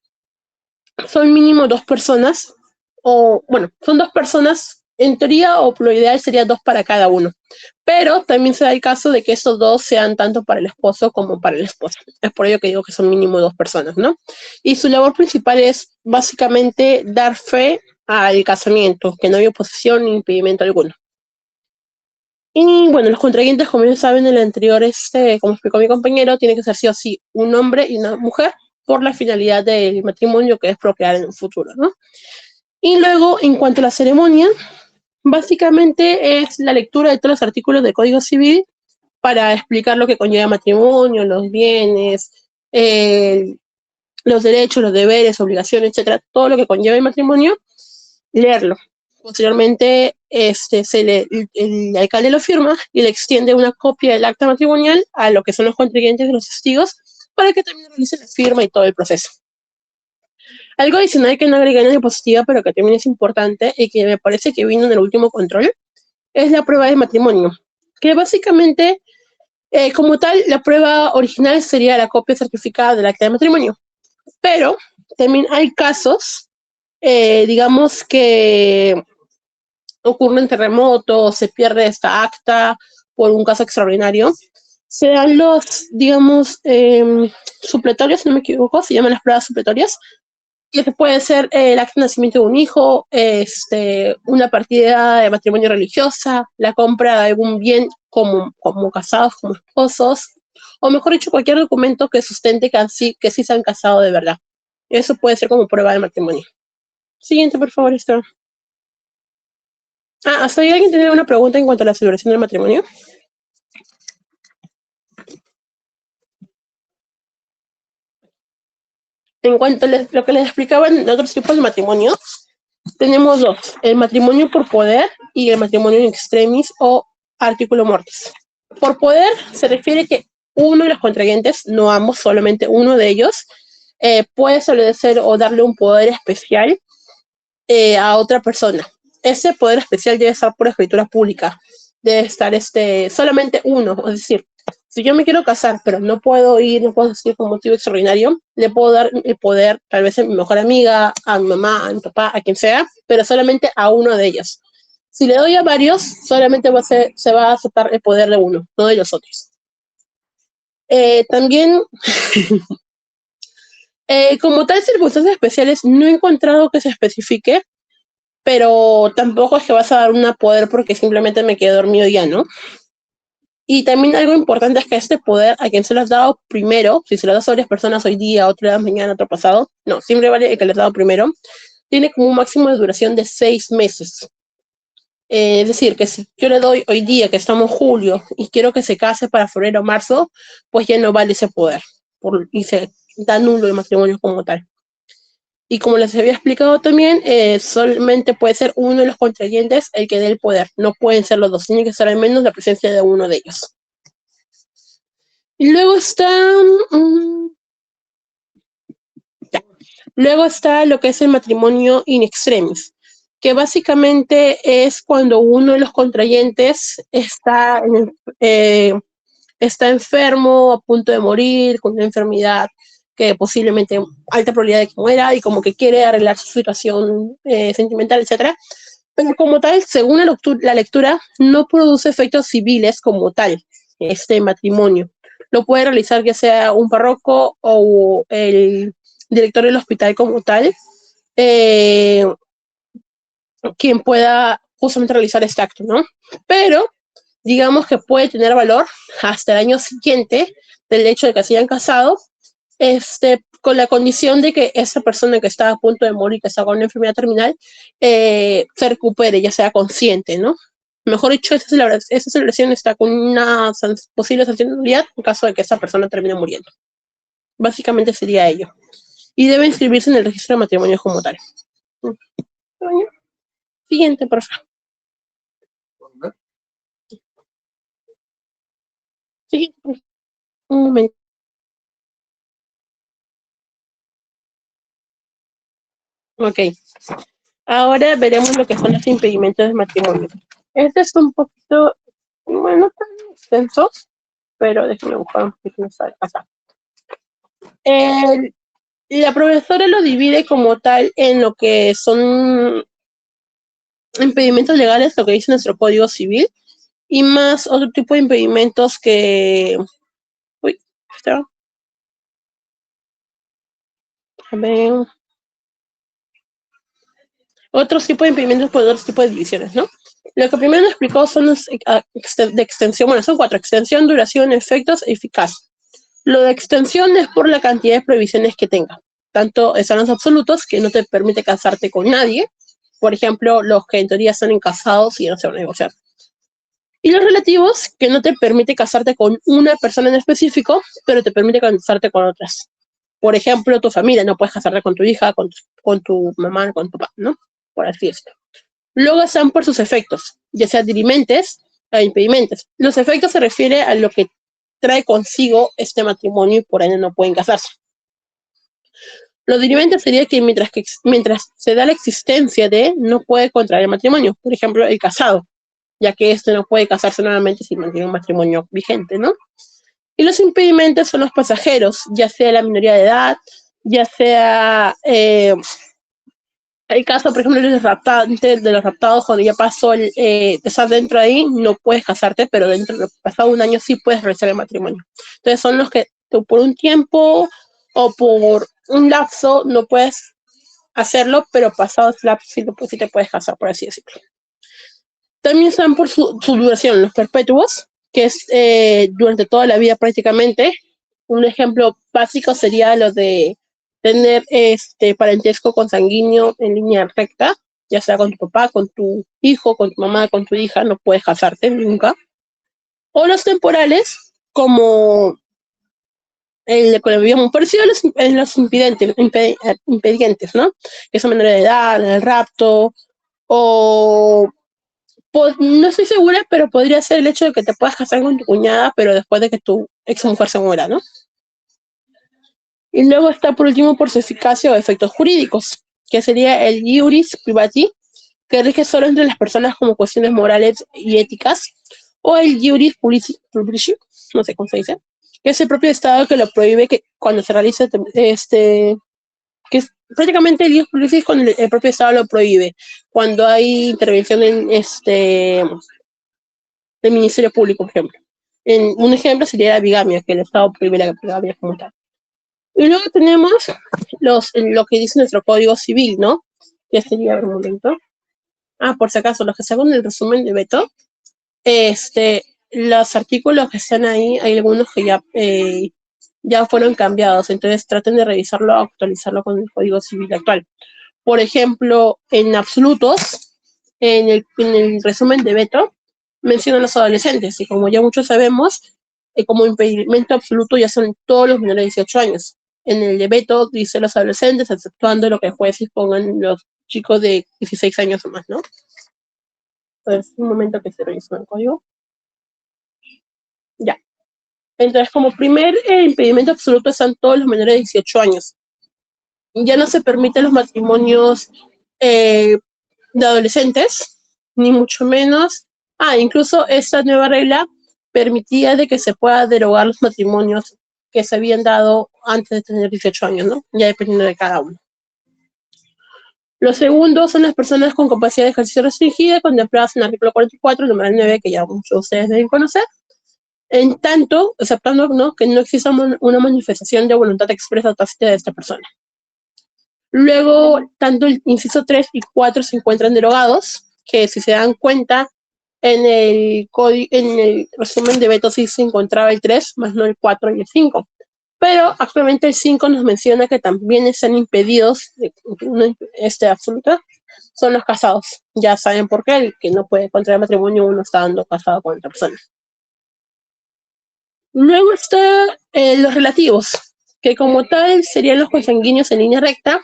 Speaker 3: son mínimo 2 personas, o bueno, son 2 personas en teoría, o lo ideal sería 2 para cada uno. Pero también se da el caso de que estos 2 sean tanto para el esposo como para la esposa. Es por ello que digo que son mínimo 2 personas, ¿no? Y su labor principal es básicamente dar fe al casamiento, que no hay oposición ni impedimento alguno. Y bueno, los contrayentes, como ya saben, en el anterior, como explicó mi compañero, tiene que ser sí o sí un hombre y una mujer por la finalidad del matrimonio, que es procrear en un futuro, ¿no? Y luego, en cuanto a la ceremonia, básicamente es la lectura de todos los artículos del Código Civil para explicar lo que conlleva matrimonio, los bienes, los derechos, los deberes, obligaciones, etcétera, todo lo que conlleva el matrimonio, leerlo. Posteriormente, el alcalde lo firma y le extiende una copia del acta matrimonial a lo que son los contrayentes y los testigos para que también realice la firma y todo el proceso. Algo adicional que no agregué en la diapositiva, pero que también es importante y que me parece que vino en el último control, es la prueba de matrimonio, que básicamente, como tal, la prueba original sería la copia certificada del acta de matrimonio, pero también hay casos, digamos que ocurren terremotos, se pierde esta acta por un caso extraordinario, se dan los, digamos, supletorios, si no me equivoco, se llaman las pruebas supletorias, que puede ser el acta de nacimiento de un hijo, una partida de matrimonio religiosa, la compra de algún bien como casados, como esposos, o mejor dicho, cualquier documento que sustente que sí se han casado de verdad. Eso puede ser como prueba de matrimonio. Siguiente, por favor, Esteban. ¿Hasta ahí alguien tiene alguna pregunta en cuanto a la celebración del matrimonio? En cuanto a lo que les explicaba en otros tipos de matrimonio, tenemos 2, el matrimonio por poder y el matrimonio in extremis o artículo mortis. Por poder se refiere que uno de los contrayentes, no ambos, solamente uno de ellos, puede establecer o darle un poder especial a otra persona. Ese poder especial debe estar por escritura pública, debe estar solamente uno, es decir, si yo me quiero casar, pero no puedo decir por motivo extraordinario, le puedo dar el poder tal vez a mi mejor amiga, a mi mamá, a mi papá, a quien sea, pero solamente a uno de ellos. Si le doy a varios, solamente se va a aceptar el poder de uno, no de los otros. También, como tal circunstancias especiales, no he encontrado que se especifique, pero tampoco es que vas a dar un poder porque simplemente me quedé dormido ya, ¿no? Y también algo importante es que este poder, a quien se lo has dado primero, si se lo das a varias personas hoy día, otro día mañana, otro pasado, no, siempre vale el que le has dado primero, tiene como un máximo de duración de 6 meses. Es decir, que si yo le doy hoy día, que estamos en julio, y quiero que se case para febrero o marzo, pues ya no vale ese poder, y se da nulo el matrimonio como tal. Y como les había explicado también, solamente puede ser uno de los contrayentes el que dé el poder. No pueden ser los dos, tiene que ser al menos la presencia de uno de ellos. Y luego está... Luego está lo que es el matrimonio in extremis, que básicamente es cuando uno de los contrayentes está enfermo, a punto de morir, con una enfermedad que posiblemente alta probabilidad de que muera y como que quiere arreglar su situación sentimental, etc. Pero como tal, según la lectura, no produce efectos civiles como tal, este matrimonio. Lo puede realizar ya sea un párroco o el director del hospital como tal, quien pueda justamente realizar este acto, ¿no? Pero digamos que puede tener valor hasta el año siguiente del hecho de que se hayan casado, con la condición de que esa persona que está a punto de morir, que está con una enfermedad terminal, se recupere, ya sea consciente, ¿no? Mejor dicho, esa celebración está con una posible sanción de nulidad en caso de que esa persona termine muriendo. Básicamente sería ello. Y debe inscribirse en el registro de matrimonios como tal. Siguiente, por favor. Siguiente, por favor. Un momento. Ok. Ahora veremos lo que son los impedimentos del matrimonio. Este es un poquito, bueno, no tan extenso, pero déjenme buscar un poquito más acá. La profesora lo divide como tal en lo que son impedimentos legales, lo que dice nuestro Código Civil, y más otro tipo de impedimentos que... Uy, está. A ver. Otros tipos de impedimentos por otros tipos de divisiones, ¿no? Lo que primero nos explicó son los de extensión, bueno, son 4, extensión, duración, efectos, eficaz. Lo de extensión es por la cantidad de prohibiciones que tenga. Tanto están los absolutos, que no te permite casarte con nadie, por ejemplo, los que en teoría están casados y no se van a negociar. Y los relativos, que no te permite casarte con una persona en específico, pero te permite casarte con otras. Por ejemplo, tu familia, no puedes casarte con tu hija, con tu mamá, con tu papá, ¿no? Por así decirlo. Luego están por sus efectos, ya sea dirimentes o impedimentos. Los efectos se refiere a lo que trae consigo este matrimonio y por ende no pueden casarse. Los dirimentes sería que mientras se da la existencia de, no puede contraer el matrimonio. Por ejemplo, el casado, ya que este no puede casarse nuevamente si mantiene un matrimonio vigente, ¿no? Y los impedimentos son los pasajeros, ya sea la minoría de edad, ya sea el caso, por ejemplo, de los raptados, cuando ya pasó estar dentro de ahí, no puedes casarte, pero dentro de pasado un año sí puedes realizar el matrimonio. Entonces son los que tú por un tiempo o por un lapso no puedes hacerlo, pero pasado ese lapso sí te puedes casar, por así decirlo. También están por su duración, los perpetuos, que es durante toda la vida prácticamente. Un ejemplo básico sería lo de tener parentesco consanguíneo en línea recta, ya sea con tu papá, con tu hijo, con tu mamá, con tu hija, no puedes casarte nunca. O los temporales, como el economía parecido a los impedientes, ¿no? Que son menores de edad, el rapto, o no estoy segura, pero podría ser el hecho de que te puedas casar con tu cuñada, pero después de que tu ex mujer se muera, ¿no? Y luego está por último por su eficacia o efectos jurídicos, que sería el iuris privati, que rige solo entre las personas como cuestiones morales y éticas, o el iuris publici, no sé cómo se dice, que es el propio Estado que lo prohíbe que cuando se realice que es prácticamente el iuris publici cuando el propio Estado lo prohíbe, cuando hay intervención en del Ministerio Público, por ejemplo. Un ejemplo sería la bigamia, que el Estado prohíbe la bigamia como tal. Y luego tenemos lo que dice nuestro Código Civil, ¿no? Que sería, un momento. por si acaso, los que sacan el resumen de Beto, los artículos que están ahí, hay algunos que ya fueron cambiados, entonces traten de revisarlo, actualizarlo con el Código Civil actual. Por ejemplo, en absolutos, en el resumen de Beto, mencionan a los adolescentes, y como ya muchos sabemos, como impedimento absoluto ya son todos los menores de 18 años. En el de Beto dice los adolescentes, exceptuando lo que jueces pongan los chicos de 16 años o más, ¿no? Entonces, un momento que se revisa el código. Ya. Entonces, como primer impedimento absoluto están todos los menores de 18 años. Ya no se permiten los matrimonios de adolescentes, ni mucho menos. Incluso esta nueva regla permitía de que se pueda derogar los matrimonios que se habían dado antes de tener 18 años, ¿no? Ya dependiendo de cada uno. Los segundos son las personas con capacidad de ejercicio restringida, contempladas en el artículo 44, numeral 9, que ya muchos de ustedes deben conocer. En tanto, aceptando, ¿no?, que no exista una manifestación de voluntad expresa o tácita de esta persona. Luego, tanto el inciso 3 y 4 se encuentran derogados, que si se dan cuenta, en el resumen de Beto sí se encontraba el 3, más no el 4 y el 5. Pero actualmente el 5 nos menciona que también están impedidos, absoluta, son los casados. Ya saben por qué, el que no puede contraer matrimonio uno estando casado con otra persona. Luego están los relativos, que como tal serían los consanguíneos en línea recta,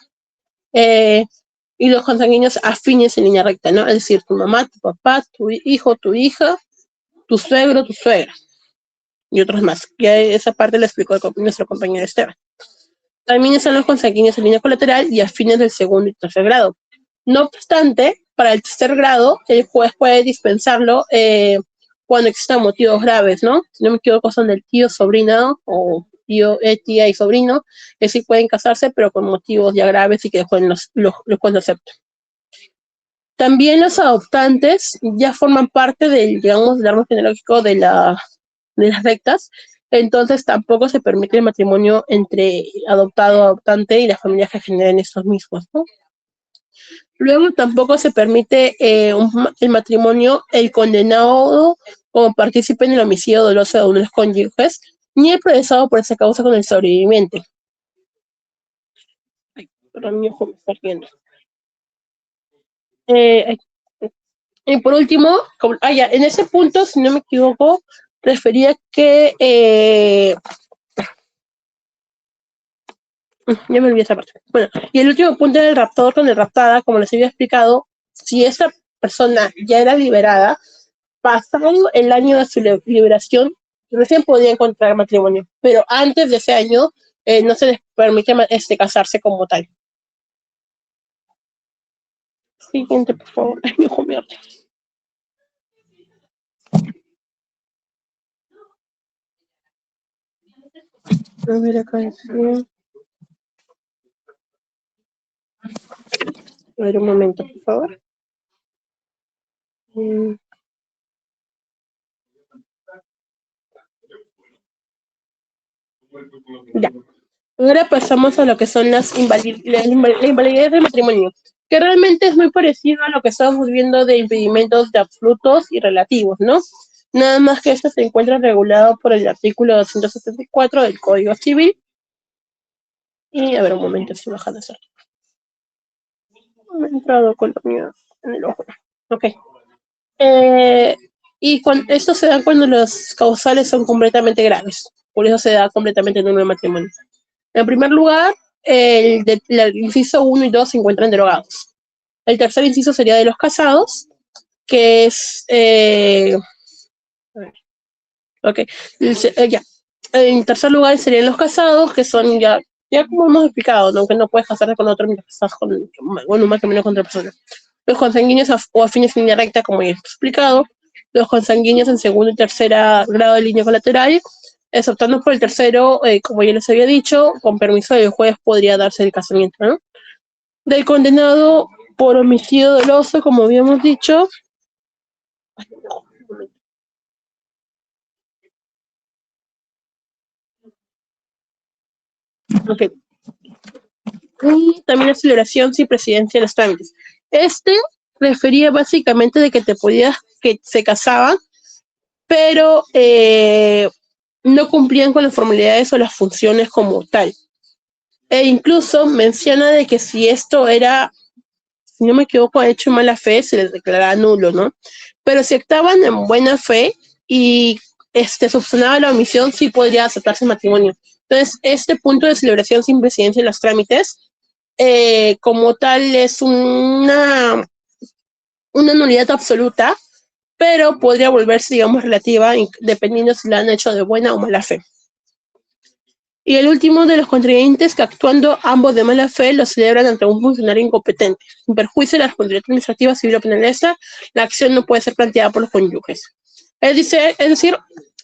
Speaker 3: y los consanguíneos afines en línea recta, ¿no? Es decir, tu mamá, tu papá, tu hijo, tu hija, tu suegro, tu suegra, y otros más. Ya esa parte la explicó nuestro compañero Esteban. También están los consanguíneos en línea colateral y afines del segundo y tercer grado. No obstante, para el tercer grado, el juez puede dispensarlo cuando existan motivos graves, ¿no? Si no me equivoco, son del tío, sobrino, o tío, tía y sobrino, que sí pueden casarse, pero con motivos ya graves y que los jueces acepten. También los adoptantes ya forman parte del, digamos, del árbol genealógico de las rectas, entonces tampoco se permite el matrimonio entre adoptado, adoptante y las familias que generen estos mismos, ¿no? Luego tampoco se permite el matrimonio, el condenado como partícipe en el homicidio doloso de uno de los cónyuges, ni el procesado por esa causa con el sobreviviente. Ay, perdón, mi ojo me está riendo. Y por último, en ese punto, si no me equivoco, refería que ya me olvidé esa parte. Bueno, y el último punto era el raptador con el raptada, como les había explicado, si esa persona ya era liberada, pasado el año de su liberación, recién podía encontrar matrimonio, pero antes de ese año no se les permite casarse como tal. Siguiente, por favor. Ay, mi ojo me arde. A ver, acá decía. A ver, un momento, por favor. Ya. Ahora pasamos a lo que son la invalidez del matrimonio, que realmente es muy parecido a lo que estamos viendo de impedimentos de absolutos y relativos, ¿no? Nada más que esto se encuentra regulado por el artículo 274 del Código Civil. Y a ver, un momento, estoy bajando eso. Me he entrado con lo mío en el ojo. Ok. Y esto se da cuando los causales son completamente graves. Por eso se da completamente nulo el matrimonio. En primer lugar, el inciso 1 y 2 se encuentran derogados. El tercer inciso sería de los casados, que es... ok, ya. En tercer lugar serían los casados, que son ya como hemos explicado, ¿no? Que no puedes casarte con otro mientras estás con un matrimonio con otra persona. Los consanguíneos o afines en línea recta, como ya he explicado. Los consanguíneos en segundo y tercer grado de línea colateral. Optando por el tercero, como ya les había dicho, con permiso del juez podría darse el casamiento, ¿no? Del condenado por homicidio doloso, como habíamos dicho. Ay, no, un momento. Ok. Y también la celebración sin presidencia de los trámites. refería básicamente de que que se casaban, pero no cumplían con las formalidades o las funciones como tal. E incluso menciona de que si esto era, si no me equivoco, hecho en mala fe, se les declaraba nulo, ¿no? Pero si actuaban en buena fe y subsanaba la omisión, sí podría aceptarse el matrimonio. Entonces, este punto de celebración sin presidencia en los trámites, como tal, es una nulidad absoluta, pero podría volverse, digamos, relativa, dependiendo si la han hecho de buena o mala fe. Y el último de los contrayentes que actuando ambos de mala fe lo celebran ante un funcionario incompetente. Sin perjuicio de la responsabilidad administrativa civil o penal, la acción no puede ser planteada por los cónyuges. Es decir,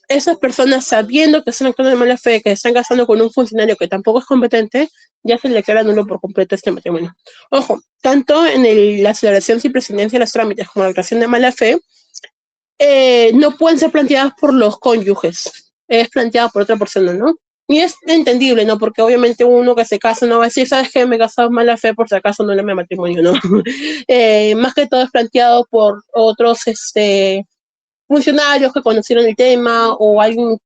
Speaker 3: esas personas sabiendo que están actuando de mala fe, que están casando con un funcionario que tampoco es competente, ya se le declara nulo por completo este matrimonio. Ojo, tanto en la celebración sin presidencia de los trámites como la actuación de mala fe, no pueden ser planteadas por los cónyuges, es planteada por otra persona, ¿no? Y es entendible, ¿no? Porque obviamente uno que se casa no va a decir, ¿sabes qué? Me he casado en mala fe, por si acaso no le me matrimonio, ¿no? Más que todo es planteado por otros funcionarios que conocieron el tema o alguien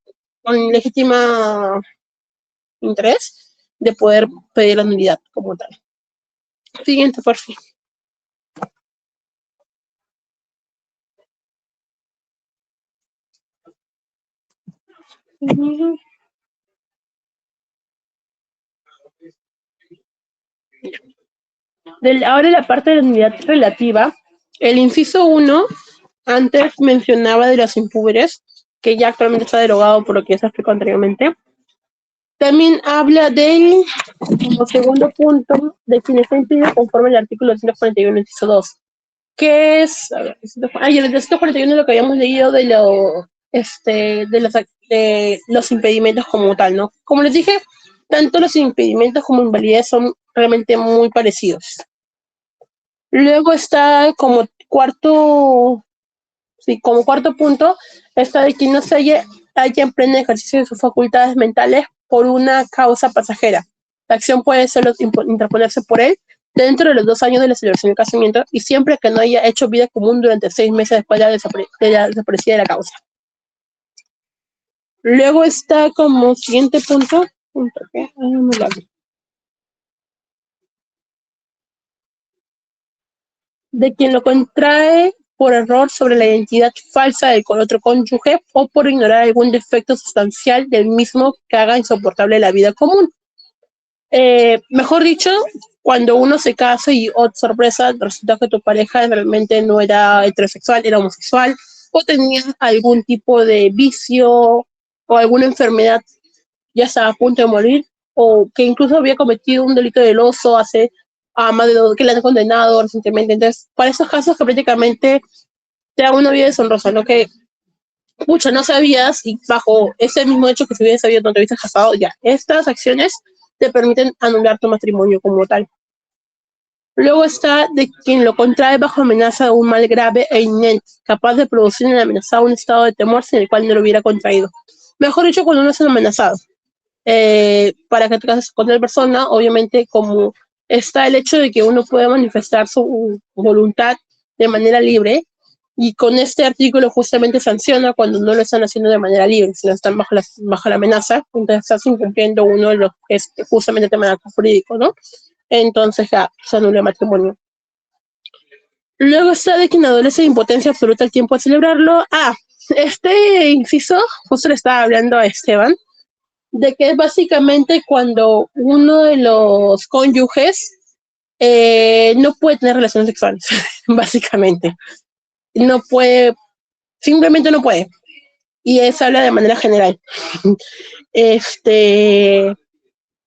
Speaker 3: con legítima interés de poder pedir la nulidad como tal. Siguiente, por fin. Ahora la parte de la nulidad relativa, el inciso 1 antes mencionaba de los impúberes, que ya actualmente está derogado por lo que ya se explicó anteriormente. También habla del, como segundo punto, de quien está impedido conforme al artículo 241, inciso 2, que es, a ver, el 241 es lo que habíamos leído de los impedimentos como tal, ¿no? Como les dije, tanto los impedimentos como invalidez son realmente muy parecidos. Luego está como cuarto punto, está de quien no se haya en pleno ejercicio de sus facultades mentales por una causa pasajera. La acción puede solo interponerse por él dentro de los 2 años de la celebración del casamiento y siempre que no haya hecho vida común durante 6 meses después de la desaparecida de la causa. Luego está como siguiente punto de quien lo contrae por error sobre la identidad falsa del otro cónyuge o por ignorar algún defecto sustancial del mismo que haga insoportable la vida común. Mejor dicho, cuando uno se casa y, oh, sorpresa, resulta que tu pareja realmente no era heterosexual, era homosexual, o tenía algún tipo de vicio o alguna enfermedad, ya estaba a punto de morir, o que incluso había cometido un delito doloso hace más de que le han condenado recientemente. Entonces, para esos casos que prácticamente te da una vida deshonrosa, ¿no? Que, pucha, no sabías y bajo ese mismo hecho que si hubieras sabido no te hubieras casado, ya. Estas acciones te permiten anular tu matrimonio como tal. Luego está de quien lo contrae bajo amenaza de un mal grave e inminente, capaz de producir en el amenazado un estado de temor sin el cual no lo hubiera contraído. Mejor dicho, cuando uno es amenazado. Para que te cases con otra persona, obviamente como está el hecho de que uno puede manifestar su voluntad de manera libre, y con este artículo justamente sanciona cuando no lo están haciendo de manera libre, sino están bajo la amenaza, entonces estás incumpliendo uno de los que es justamente el tema jurídico, ¿no? Entonces ya se anula el matrimonio. Luego está de quien adolece de impotencia absoluta al tiempo de celebrarlo. Este inciso, justo le estaba hablando a Esteban, de que es básicamente cuando uno de los cónyuges no puede tener relaciones sexuales, básicamente. No puede, simplemente no puede. Y eso habla de manera general.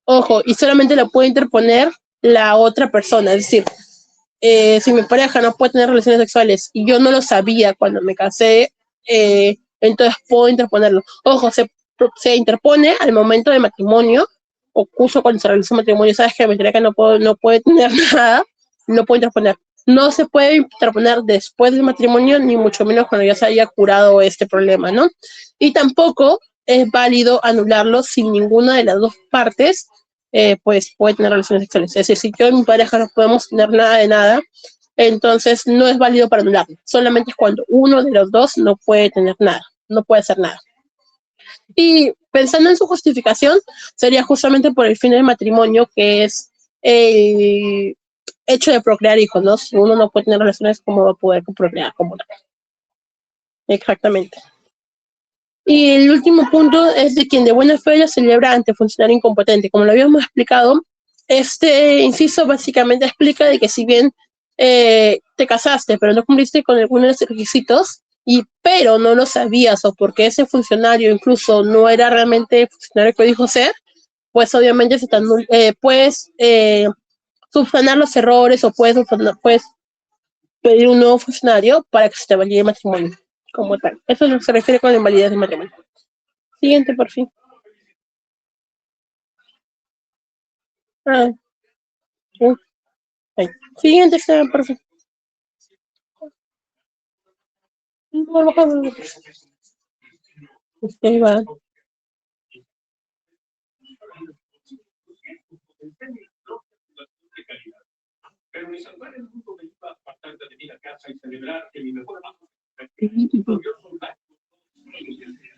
Speaker 3: Ojo, y solamente lo puede interponer la otra persona, es decir, si mi pareja no puede tener relaciones sexuales y yo no lo sabía cuando me casé, entonces puedo interponerlo. Ojo, se interpone al momento del matrimonio, o justo cuando se realiza un matrimonio, sabes que me enteré que no puede tener nada, no puede interponer. No se puede interponer después del matrimonio, ni mucho menos cuando ya se haya curado este problema, ¿no? Y tampoco es válido anularlo sin ninguna de las dos partes, pues puede tener relaciones sexuales. Es decir, si yo y mi pareja no podemos tener nada de nada, entonces no es válido para anularlo. Solamente es cuando uno de los dos no puede tener nada, no puede hacer nada. Y pensando en su justificación, sería justamente por el fin del matrimonio, que es el hecho de procrear hijos, ¿no? Si uno no puede tener relaciones, ¿cómo va a poder procrear como tal? Exactamente. Y el último punto es de quien de buena fe lo celebra ante funcionario incompetente. Como lo habíamos explicado, este inciso básicamente explica de que si bien te casaste, pero no cumpliste con algunos de los requisitos, pero no lo sabías, o porque ese funcionario incluso no era realmente el funcionario que dijo ser, pues obviamente puedes subsanar los errores o puedes pedir un nuevo funcionario para que se te valide el matrimonio como tal. Eso es lo que se refiere con la invalidez del matrimonio. Siguiente, por fin. Ah, ahí. Siguiente, está, por fin. Ahí va.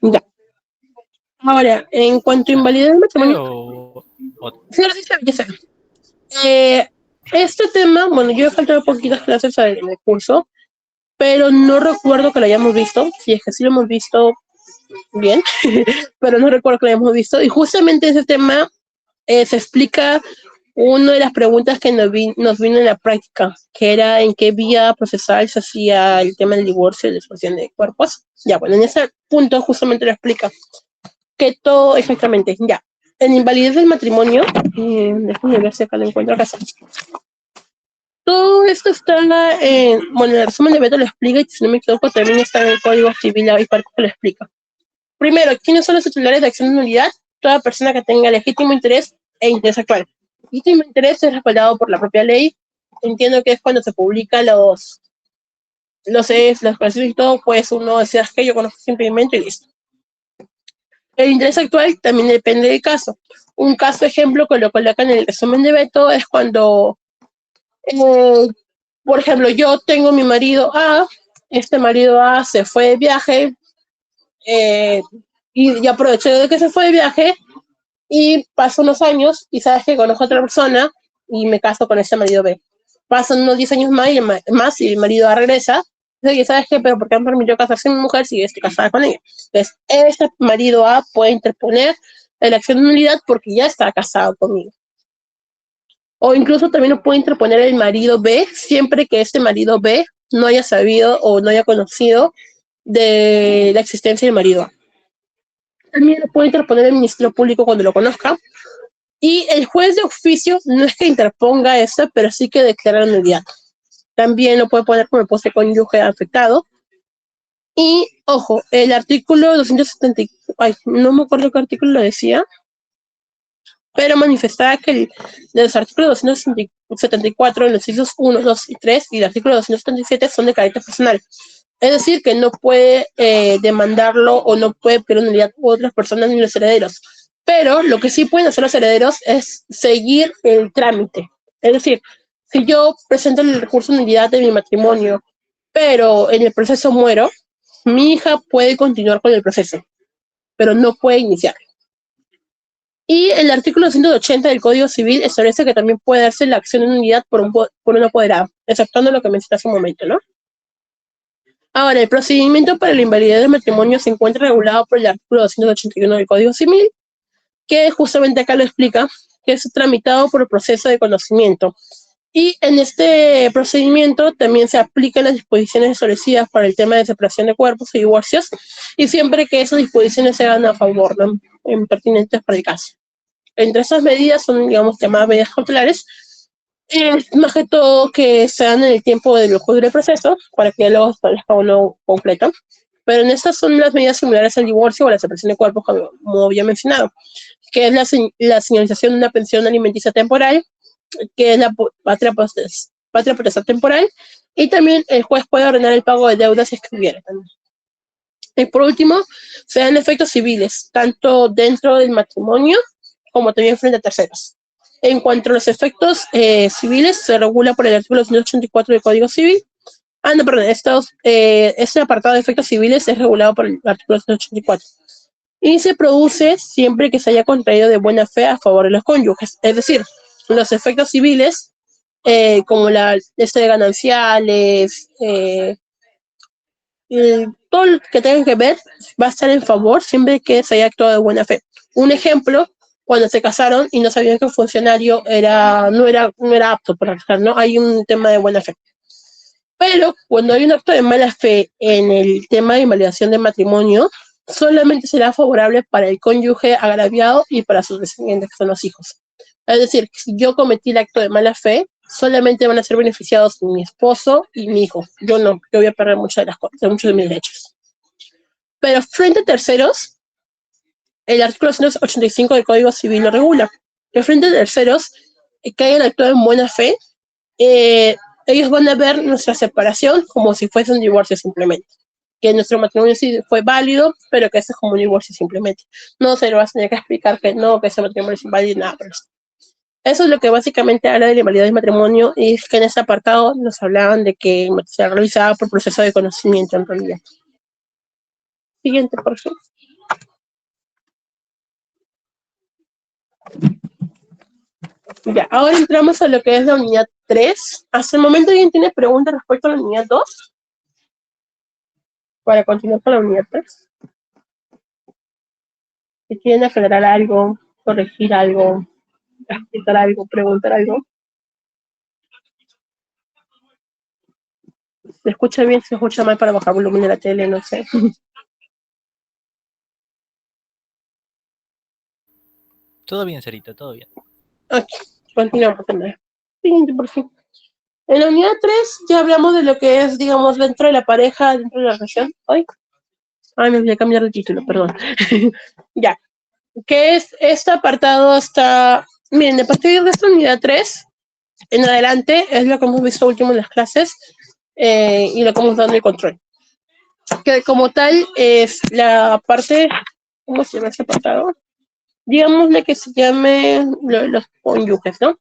Speaker 3: Ya. Ahora, en cuanto a invalidez del matrimonio. Sí, ya sé. Este tema, bueno, yo he faltado poquitas clases en el curso, pero no recuerdo que lo hayamos visto. Si es que sí lo hemos visto, bien, pero no recuerdo que lo hayamos visto. Y justamente ese tema se explica una de las preguntas que nos vino en la práctica, que era en qué vía procesal se hacía el tema del divorcio y la exposición de cuerpos. Ya, bueno, en ese punto justamente lo explica. Que todo, exactamente, ya. En invalidez del matrimonio, déjame ver si acá lo encuentro acá. Todo esto está bueno, el resumen de Beto lo explica, y si no me equivoco también está en el Código Civil, hay parte que lo explica. Primero, ¿quiénes son los titulares de acción de nulidad? Toda persona que tenga legítimo interés e interés actual. Legítimo interés es respaldado por la propia ley. Entiendo que es cuando se publica las declaraciones y todo, pues uno decía que yo conozco simplemente y listo. El interés actual también depende del caso. Un caso ejemplo que lo colocan en el resumen de Beto es cuando, por ejemplo, yo tengo mi marido A, este marido A se fue de viaje y aproveché de que se fue de viaje y paso unos años y sabes que conozco a otra persona y me caso con ese marido B. Pasan unos 10 años más y el marido A regresa. Oye, ¿sabes qué? Pero ¿por qué me permitió casarse con mi mujer si estoy casada con ella? Entonces, este marido A puede interponer la acción de nulidad porque ya está casado conmigo. O incluso también lo puede interponer el marido B siempre que este marido B no haya sabido o no haya conocido de la existencia del marido A. También lo puede interponer el Ministerio Público cuando lo conozca. Y el juez de oficio no es que interponga esto, pero sí que declara la nulidad. También lo puede poner como pose cónyuge afectado. Y, ojo, el artículo 270, no me acuerdo qué artículo lo decía, pero manifestaba que de los artículos 274, los incisos 1, 2 y 3, y el artículo 277 son de carácter personal. Es decir, que no puede demandarlo o no puede pedir nulidad a otras personas ni los herederos. Pero lo que sí pueden hacer los herederos es seguir el trámite. Es decir, si yo presento el recurso de nulidad de mi matrimonio, pero en el proceso muero, mi hija puede continuar con el proceso, pero no puede iniciar. Y el artículo 180 del Código Civil establece que también puede darse la acción de nulidad por un apoderado, exceptuando lo que mencioné hace un momento, ¿no? Ahora, el procedimiento para la invalidez del matrimonio se encuentra regulado por el artículo 281 del Código Civil, que justamente acá lo explica, que es tramitado por el proceso de conocimiento. Y en este procedimiento también se aplican las disposiciones establecidas para el tema de separación de cuerpos y divorcios, y siempre que esas disposiciones sean a favor, ¿no? Pertinentes para el caso. Entre esas medidas son, digamos, llamadas medidas cautelares, más que todo que se dan en el tiempo del juicio del proceso, para que luego se establezca uno completo. Pero en estas son las medidas similares al divorcio o a la separación de cuerpos, como había mencionado, que es la señalización de una pensión alimenticia temporal, que es la patria potestad temporal, y también el juez puede ordenar el pago de deudas si escribiera. Y por último, se dan efectos civiles, tanto dentro del matrimonio como también frente a terceros. En cuanto a los efectos civiles, se regula por el artículo 184 del Código Civil. No, perdón, este apartado de efectos civiles es regulado por el artículo 184. Y se produce siempre que se haya contraído de buena fe a favor de los cónyuges. Es decir, los efectos civiles, como la de gananciales, todo lo que tenga que ver, va a estar en favor siempre que se haya actuado de buena fe. Un ejemplo, cuando se casaron y no sabían que el funcionario no era apto para casar, ¿no? Hay un tema de buena fe. Pero cuando hay un acto de mala fe en el tema de invalidación de matrimonio, solamente será favorable para el cónyuge agraviado y para sus descendientes, que son los hijos. Es decir, si yo cometí el acto de mala fe, solamente van a ser beneficiados mi esposo y mi hijo. Yo no, yo voy a perder muchas de las cosas, muchos de mis derechos. Pero frente a terceros, el artículo 185 del Código Civil lo regula. Que frente a terceros que hayan actuado en buena fe, ellos van a ver nuestra separación como si fuese un divorcio simplemente. Que nuestro matrimonio sí fue válido, pero que ese es como un divorcio simplemente. No se lo vas a tener que explicar que no, que ese matrimonio es inválido, nada, pero eso es lo que básicamente habla de la invalidez del matrimonio, y es que en ese apartado nos hablaban de que se realizaba por proceso de conocimiento en realidad. Siguiente, por favor. Ya, ahora entramos a lo que es la unidad 3. Hasta el momento, ¿alguien tiene preguntas respecto a la unidad 2? Para continuar con la unidad 3. Si quieren aclarar algo, corregir algo, explicar algo, preguntar algo. ¿Se escucha bien? ¿Se escucha mal para bajar volumen de la tele? No sé.
Speaker 1: Todo bien, Sarita, todo bien.
Speaker 3: Ok, continuamos. Siguiente, por fin. En la unidad 3 ya hablamos de lo que es, digamos, dentro de la pareja, dentro de la relación. Me voy a cambiar de título, perdón. Ya. ¿Qué es este apartado? Miren, a partir de esta unidad 3 en adelante es lo que hemos visto último en las clases, y lo que hemos dado en el control. Que como tal es la parte, ¿cómo se llama este apartado? Digámosle que se llame los cónyuges, ¿no?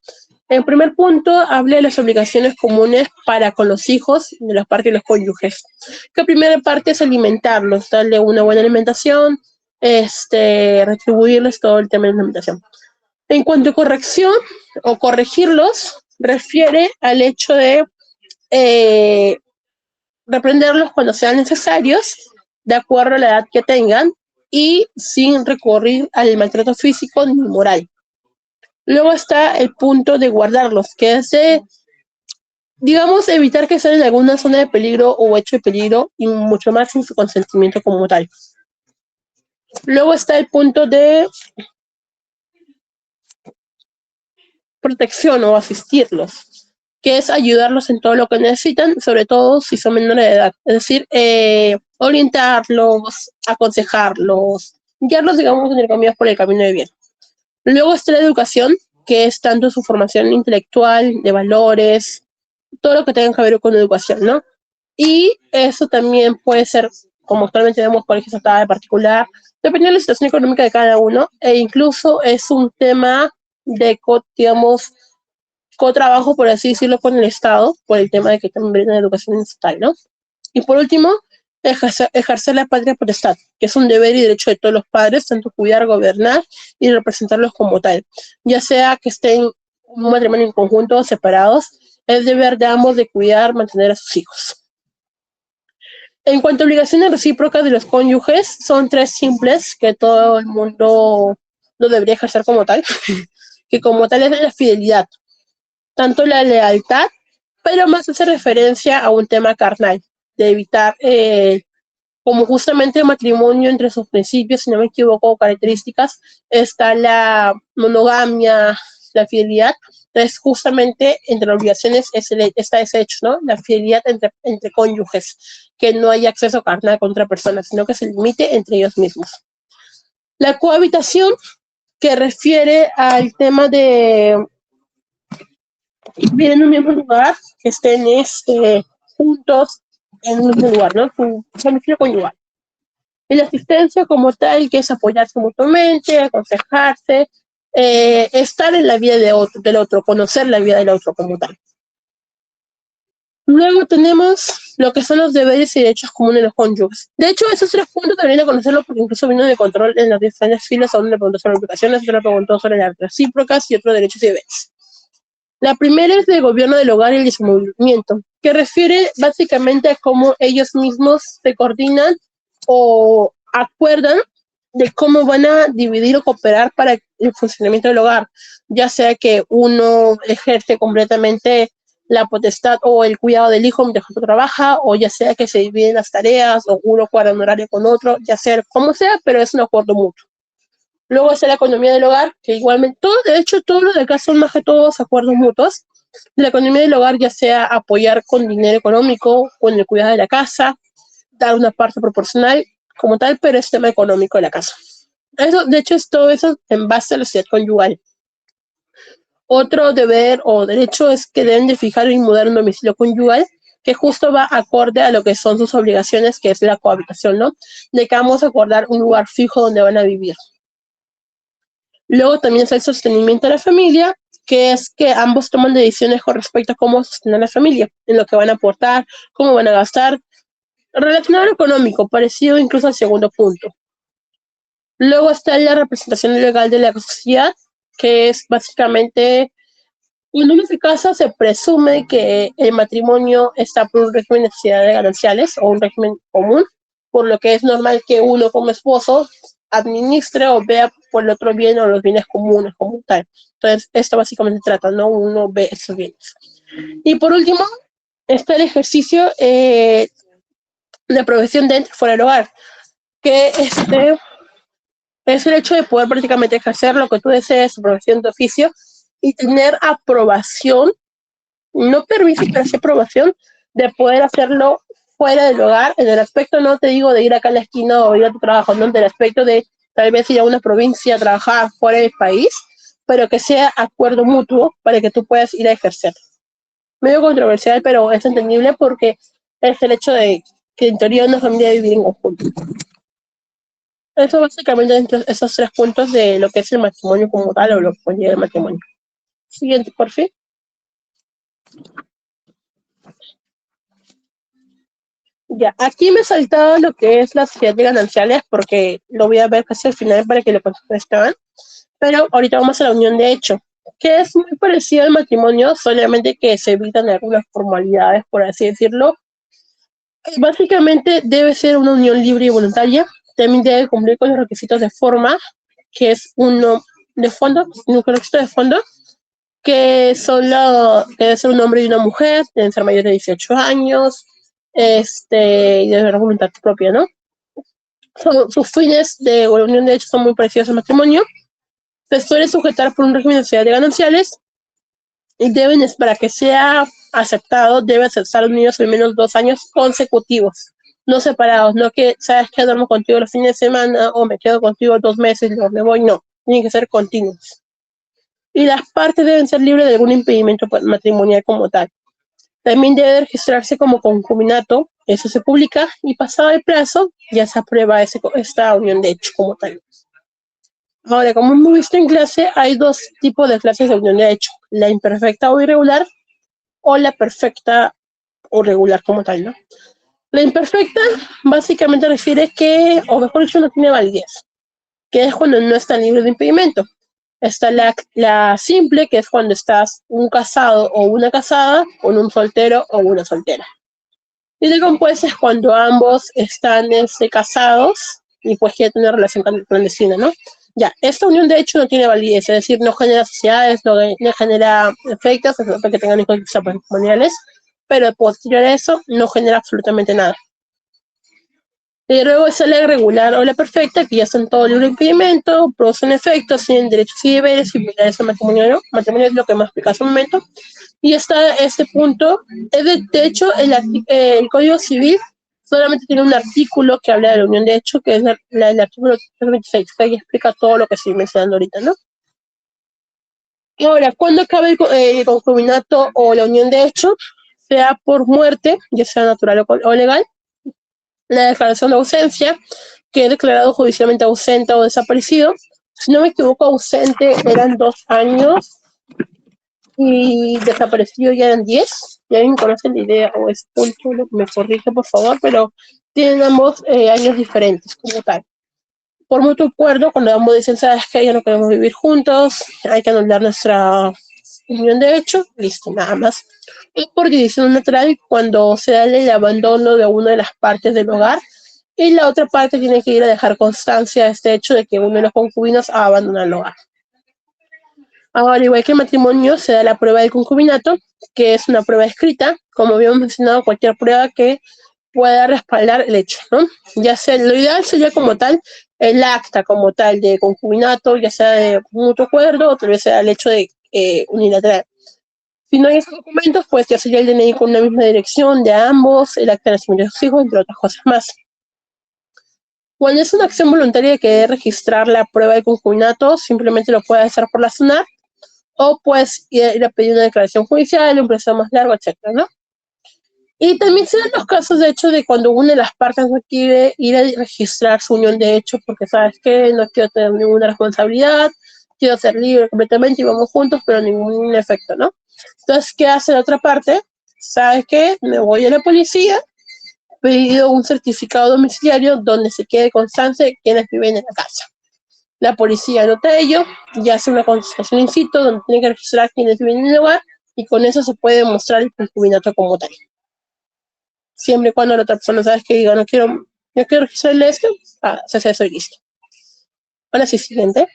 Speaker 3: En primer punto, hable de las obligaciones comunes para con los hijos de la parte de los cónyuges. La primera parte es alimentarlos, darle una buena alimentación, retribuirles todo el tema de la alimentación. En cuanto a corrección o corregirlos, refiere al hecho de reprenderlos cuando sean necesarios, de acuerdo a la edad que tengan, y sin recurrir al maltrato físico ni moral. Luego está el punto de guardarlos, que es de, digamos, evitar que estén en alguna zona de peligro o hecho de peligro, y mucho más sin su consentimiento como tal. Luego está el punto de protección o asistirlos, que es ayudarlos en todo lo que necesitan, sobre todo si son menores de edad. Es decir, orientarlos, aconsejarlos, guiarlos, digamos, entre comillas, por el camino de bien. Luego está la educación, que es tanto su formación intelectual, de valores, todo lo que tenga que ver con educación, ¿no? Y eso también puede ser, como actualmente vemos, colegios hasta de particular, dependiendo de la situación económica de cada uno, e incluso es un tema de, digamos, cotrabajo, por así decirlo, con el Estado, por el tema de que también brindan educación estatal, ¿no? Y por último, ejercer la patria potestad, que es un deber y derecho de todos los padres, tanto cuidar, gobernar y representarlos como tal. Ya sea que estén en un matrimonio en conjunto o separados, es deber de ambos de cuidar, mantener a sus hijos. En cuanto a obligaciones recíprocas de los cónyuges, son 3 simples que todo el mundo lo debería ejercer como tal, que como tal es la fidelidad, tanto la lealtad, pero más hace referencia a un tema carnal, de evitar, como justamente el matrimonio entre sus principios, si no me equivoco, características, está la monogamia, la fidelidad. Entonces, justamente entre las obligaciones está ese hecho, ¿no? La fidelidad entre cónyuges, que no haya acceso carnal con otra persona, sino que se limite entre ellos mismos. La cohabitación, que refiere al tema de vivir en un mismo lugar, que estén juntos en un mismo lugar, ¿no? Su domicilio conyugal. Y la asistencia como tal, que es apoyarse mutuamente, aconsejarse, estar en la vida del otro, conocer la vida del otro como tal. Luego tenemos lo que son los deberes y derechos comunes de los cónyuges. De hecho, esos 3 puntos deberían de conocerlos porque incluso vino de control en las diferentes filas. A uno le preguntó sobre obligaciones, otro le preguntó sobre las recíprocas y otro derechos y deberes. La primera es del gobierno del hogar y el desenvolvimiento, que refiere básicamente a cómo ellos mismos se coordinan o acuerdan de cómo van a dividir o cooperar para el funcionamiento del hogar, ya sea que uno ejerce completamente la potestad o el cuidado del hijo mientras otro trabaja, o ya sea que se dividen las tareas, o uno cuadra un horario con otro, ya sea como sea, pero es un acuerdo mutuo. Luego está la economía del hogar, que igualmente, de hecho, todos los de acá son más que todos acuerdos mutuos. La economía del hogar, ya sea apoyar con dinero económico, con el cuidado de la casa, dar una parte proporcional como tal, pero es tema económico de la casa. Eso, de hecho, es todo eso en base a la sociedad conyugal. Otro deber o derecho es que deben de fijar y mudar un domicilio conyugal que justo va acorde a lo que son sus obligaciones, que es la cohabitación, ¿no? De que vamos a acordar un lugar fijo donde van a vivir. Luego también está el sostenimiento de la familia, que es que ambos toman decisiones con respecto a cómo sostener la familia, en lo que van a aportar, cómo van a gastar, relacionado a lo económico, parecido incluso al segundo punto. Luego está la representación legal de la sociedad, que es básicamente, cuando uno se casa, se presume que el matrimonio está por un régimen de sociedades gananciales o un régimen común, por lo que es normal que uno como esposo administre o vea por el otro bien o los bienes comunes como tal. Entonces, esto básicamente trata, ¿no? Uno ve esos bienes. Y por último, está el ejercicio de profesión dentro y fuera del hogar, que es el hecho de poder prácticamente ejercer lo que tú desees, su profesión de oficio, y tener aprobación, no permiso, pero sí aprobación, de poder hacerlo fuera del hogar, en el aspecto, no te digo de ir acá a la esquina o ir a tu trabajo, no, en el aspecto de tal vez ir a una provincia a trabajar fuera del país, pero que sea acuerdo mutuo para que tú puedas ir a ejercer. Medio controversial, pero es entendible porque es el hecho de que en teoría una familia debe vivir en conjunto. Eso básicamente entre esos 3 puntos de lo que es el matrimonio como tal o lo que conlleva el matrimonio. Siguiente, por fin. Ya, aquí me he saltado lo que es la sociedad de gananciales porque lo voy a ver casi al final para que lo contesten. Pero ahorita vamos a la unión de hecho, que es muy parecido al matrimonio, solamente que se evitan algunas formalidades, por así decirlo. Básicamente debe ser una unión libre y voluntaria. También debe cumplir con los requisitos de forma, que es uno de fondo, un requisito de fondo, que son debe ser un hombre y una mujer, deben ser mayores de 18 años, y debe haber voluntad propia, ¿no? Sus fines de unión de hecho son muy parecidos al matrimonio. Se suele sujetar por un régimen de sociedad de gananciales y para que sea aceptado, debe estar unidos al menos 2 años consecutivos, no separados, no que sabes que duermo contigo los fines de semana o me quedo contigo 2 meses y luego me voy, no, tienen que ser continuos. Y las partes deben ser libres de algún impedimento matrimonial como tal. También debe registrarse como concubinato, eso se publica y pasado el plazo ya se aprueba esta unión de hecho como tal. Ahora, como hemos visto en clase, hay 2 tipos de clases de unión de hecho, la imperfecta o irregular o la perfecta o regular como tal, ¿no? La imperfecta básicamente refiere que, o mejor dicho, no tiene validez, que es cuando no está libre de impedimento. Está la simple, que es cuando estás un casado o una casada con un soltero o una soltera. Y la compuesta es cuando ambos están casados y pues quieren tener relación clandestina, ¿no? Ya, esta unión de hecho no tiene validez, es decir, no genera sociedades, no genera efectos, excepto que tengan hijos matrimoniales, pero posterior a eso no genera absolutamente nada. Y luego está la irregular o la perfecta, que ya son todo libre impedimento, producen efectos, tienen derechos y deberes similares al matrimonio, ¿no? Matrimonio es lo que me explica hace un momento. Y está este punto, de hecho, el Código Civil solamente tiene un artículo que habla de la unión de hecho, que es el artículo 326, que ahí explica todo lo que estoy mencionando ahorita, ¿no? Y ahora, ¿cuándo acaba el concubinato o la unión de hecho? Sea por muerte, ya sea natural o legal, la declaración de ausencia, que es declarado judicialmente ausente o desaparecido, si no me equivoco, ausente eran 2 años y desaparecido ya eran 10. ¿Y alguien conoce la idea o es punto? Me corrige, por favor, pero tienen ambos años diferentes como tal. Por mutuo acuerdo, cuando ambos dicen, sabes que ya no queremos vivir juntos, hay que anular nuestra unión de hecho, listo, nada más. Y por división natural, cuando se da el abandono de una de las partes del hogar, y la otra parte tiene que ir a dejar constancia de este hecho de que uno de los concubinos abandona el hogar. Ahora, igual que el matrimonio, se da la prueba del concubinato, que es una prueba escrita, como habíamos mencionado, cualquier prueba que pueda respaldar el hecho, ¿no? Ya sea, lo ideal sería como tal, el acta como tal de concubinato, ya sea de mutuo acuerdo o tal vez sea el hecho de unilateral. Si no hay esos documentos, pues ya sería el DNI con una misma dirección de ambos, el acta de nacimiento de sus hijos, entre otras cosas más. Cuando es una acción voluntaria de querer registrar la prueba de concubinato, simplemente lo puede hacer por la SUNAT, o pues ir a pedir una declaración judicial, un proceso más largo, etcétera, ¿no? Y también se dan los casos, de hecho, de cuando una de las partes no quiere ir a registrar su unión de hecho porque, ¿sabes qué? No quiero tener ninguna responsabilidad, quiero ser libre completamente y vamos juntos, pero ningún efecto, ¿no? Entonces, ¿qué hace la otra parte? ¿Sabes qué? Me voy a la policía, pedido un certificado domiciliario donde se quede constancia de quienes viven en la casa. La policía anota ello y hace una constatación in situ donde tiene que registrar quienes viven en el lugar y con eso se puede demostrar el concubinato como tal. Siempre y cuando la otra persona sabes que diga, no quiero registrarle esto, se hace eso y listo. Ahora sí, siguiente.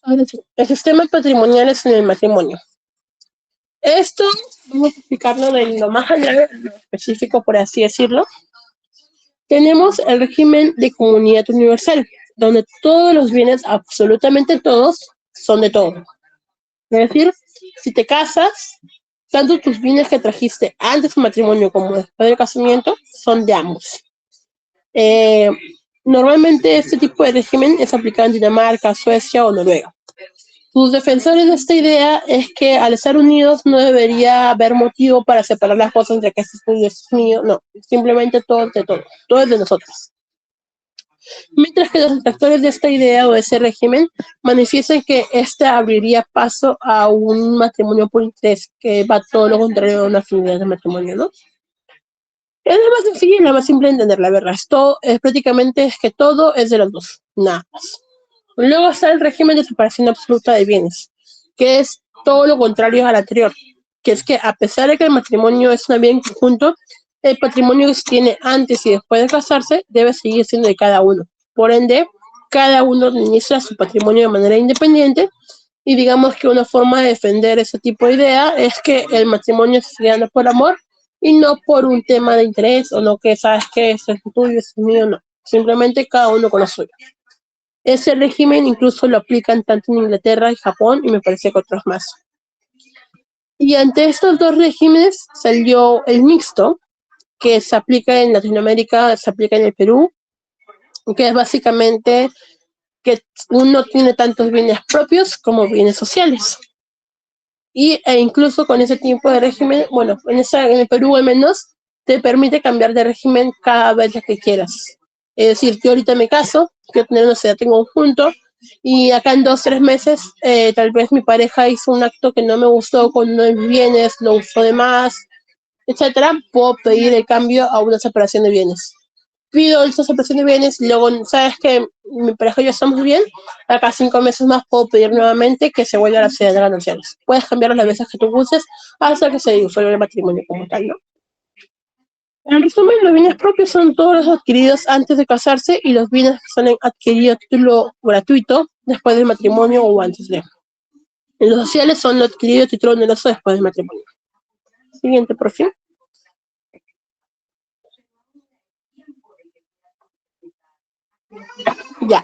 Speaker 3: Ahora sí, el sistema patrimonial es en el matrimonio. Esto, vamos a explicarlo de lo más allá, lo específico, por así decirlo. Tenemos el régimen de comunidad universal, donde todos los bienes, absolutamente todos, son de todo. Es decir, si te casas, tanto tus bienes que trajiste antes del matrimonio como después del casamiento son de ambos. Normalmente este tipo de régimen es aplicado en Dinamarca, Suecia o Noruega. Sus defensores de esta idea es que al estar unidos no debería haber motivo para separar las cosas entre que esto es tuyo y esto es mío, no, simplemente todo es de todo, todo es de nosotros. Mientras que los detractores de esta idea o de ese régimen manifiestan que este abriría paso a un matrimonio por interés, que va todo lo contrario a una finalidad de matrimonio, ¿no? Es la más sencilla y la más simple de entender, la verdad. Esto es prácticamente es que todo es de los dos, nada más. Luego está el régimen de separación absoluta de bienes, que es todo lo contrario al anterior, que es que a pesar de que el matrimonio es un bien conjunto, el patrimonio que se tiene antes y después de casarse debe seguir siendo de cada uno. Por ende, cada uno administra su patrimonio de manera independiente y digamos que una forma de defender ese tipo de idea es que el matrimonio se siga dando por amor y no por un tema de interés o no que sabes que es tuyo, es mío, no. Simplemente cada uno con lo suyo. Ese régimen incluso lo aplican tanto en Inglaterra y Japón y me parece que otros más. Y ante estos dos regímenes salió el mixto, que se aplica en Latinoamérica, se aplica en el Perú, que es básicamente que uno tiene tantos bienes propios como bienes sociales. E incluso con ese tipo de régimen, bueno, en el Perú al menos, te permite cambiar de régimen cada vez que quieras. Es decir, yo ahorita me caso, quiero tener una sociedad en conjunto, y acá en 2-3 meses, tal vez mi pareja hizo un acto que no me gustó con uno de mis bienes, lo usó de más, etcétera, puedo pedir el cambio a una separación de bienes. Pido esa separación de bienes y luego, ¿sabes que mi pareja y yo estamos bien? Acá 5 meses más puedo pedir nuevamente que se vuelva a la sociedad de gananciales. Puedes cambiar las veces que tú uses hasta que se disuelva el matrimonio como tal, ¿no? En resumen, los bienes propios son todos los adquiridos antes de casarse y los bienes que son adquiridos a título gratuito después del matrimonio o antes de. Los sociales son los adquiridos a título oneroso después del matrimonio. Siguiente, por fin. Ya.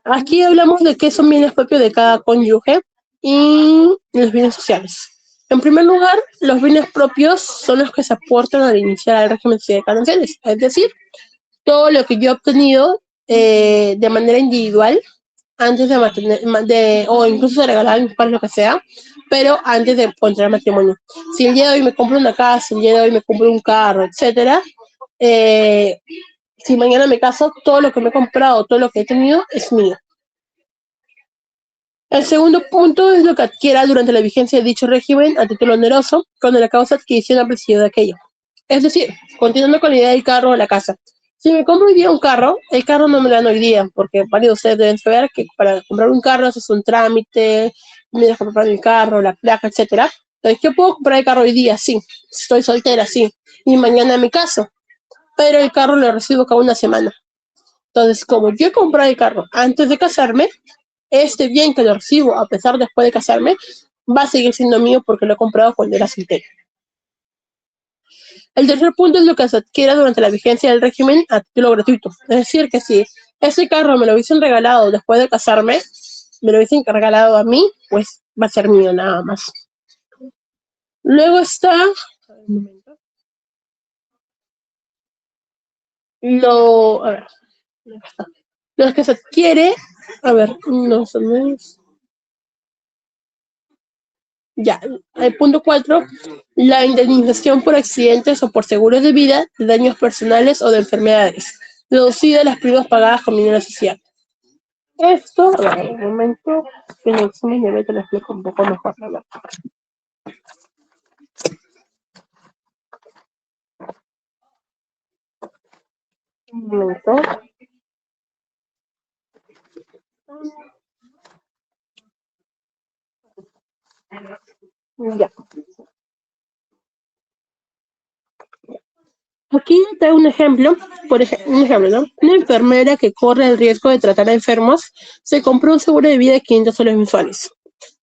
Speaker 3: Aquí hablamos de qué son bienes propios de cada cónyuge y los bienes sociales. En primer lugar, los bienes propios son los que se aportan al iniciar el régimen de gananciales, es decir, todo lo que yo he obtenido de manera individual antes o incluso de regalar a mis padres, lo que sea, pero antes de contraer matrimonio. Si el día de hoy me compro una casa, el día de hoy me compro un carro, etcétera, si mañana me caso, todo lo que me he comprado, todo lo que he tenido es mío. El segundo punto es lo que adquiera durante la vigencia de dicho régimen a título oneroso, cuando la causa de adquisición ha presidido de aquello. Es decir, continuando con la idea del carro o la casa. Si me compro hoy día un carro, el carro no me lo dan hoy día, porque varios de ustedes deben saber que para comprar un carro eso es un trámite, me dejo comprar el carro, la placa, etcétera. Entonces, yo puedo comprar el carro hoy día, sí. Estoy soltera, sí. Y mañana me caso. Pero el carro lo recibo cada una semana. Entonces, como yo he comprado el carro antes de casarme, este bien que lo recibo a pesar después de casarme, va a seguir siendo mío porque lo he comprado cuando era soltero. El tercer punto es lo que se adquiera durante la vigencia del régimen a título gratuito. Es decir, que si ese carro me lo hubiesen regalado después de casarme, me lo hubiesen regalado a mí, pues va a ser mío nada más. Luego está... Un momento. A ver, los que se adquiere, a ver, no son... Ya, el punto 4, la indemnización por accidentes o por seguros de vida, de daños personales o de enfermedades, deducida de las primas pagadas con mi necesidad. Esto, a ver, un momento, que en el examen de te lo explico un poco mejor, ¿no? Un momento. Ya. Aquí te doy un ejemplo, un ejemplo, ¿no? Una enfermera que corre el riesgo de tratar a enfermos se compró un seguro de vida de 500 soles mensuales.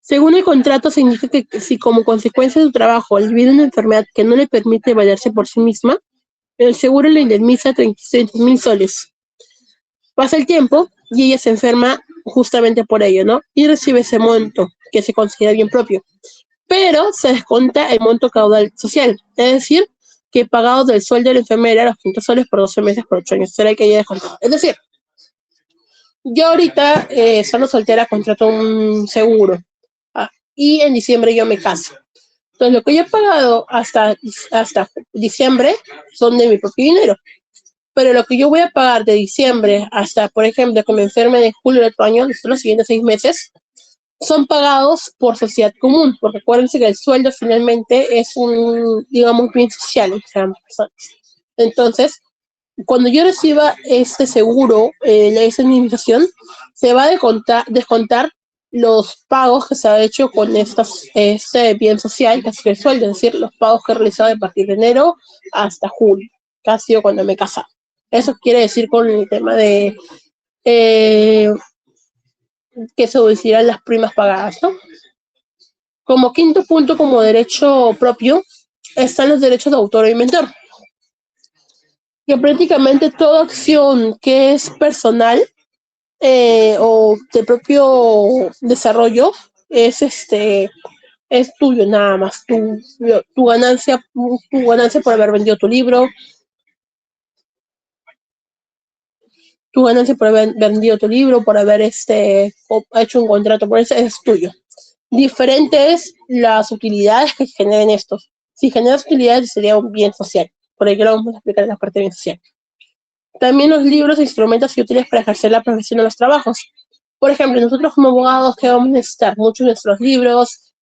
Speaker 3: Según el contrato, se indica que si como consecuencia de su trabajo adquiere una enfermedad que no le permite valerse por sí misma, el seguro le indemniza 36.000 soles. Pasa el tiempo y ella se enferma justamente por ello, ¿no? Y recibe ese monto que se considera bien propio. Pero se desconta el monto caudal social, es decir, que pagado del sueldo de la enfermera los 500 soles por 12 meses por 8 años, será el que haya descontado. Es decir, yo ahorita, estando soltera, contrato un seguro y en diciembre yo me caso. Entonces, lo que yo he pagado hasta diciembre son de mi propio dinero. Pero lo que yo voy a pagar de diciembre hasta, por ejemplo, que me enferme de julio del otro año, los siguientes 6 meses, son pagados por sociedad común, porque acuérdense que el sueldo finalmente es un, digamos, bien social entre ambas personas. Entonces, cuando yo reciba este seguro, esa indemnización, se va a descontar los pagos que se ha hecho con este bien social, que es el sueldo, es decir, los pagos que he realizado a partir de enero hasta julio, que ha sido cuando me he casado. Eso quiere decir con el tema de que se deducirán las primas pagadas, ¿no? Como quinto punto, como derecho propio, están los derechos de autor o inventor. Que prácticamente toda acción que es personal o de propio desarrollo es tuyo nada más. Tu ganancia por haber vendido tu libro, por haber hecho un contrato por eso, es tuyo. Diferente es las utilidades que generen estos. Si generas utilidades sería un bien social. Por ello lo vamos a explicar en la parte bien social. También los libros e instrumentos y útiles para ejercer la profesión en los trabajos. Por ejemplo, nosotros como abogados, ¿qué vamos a necesitar? Muchos de nuestros libros,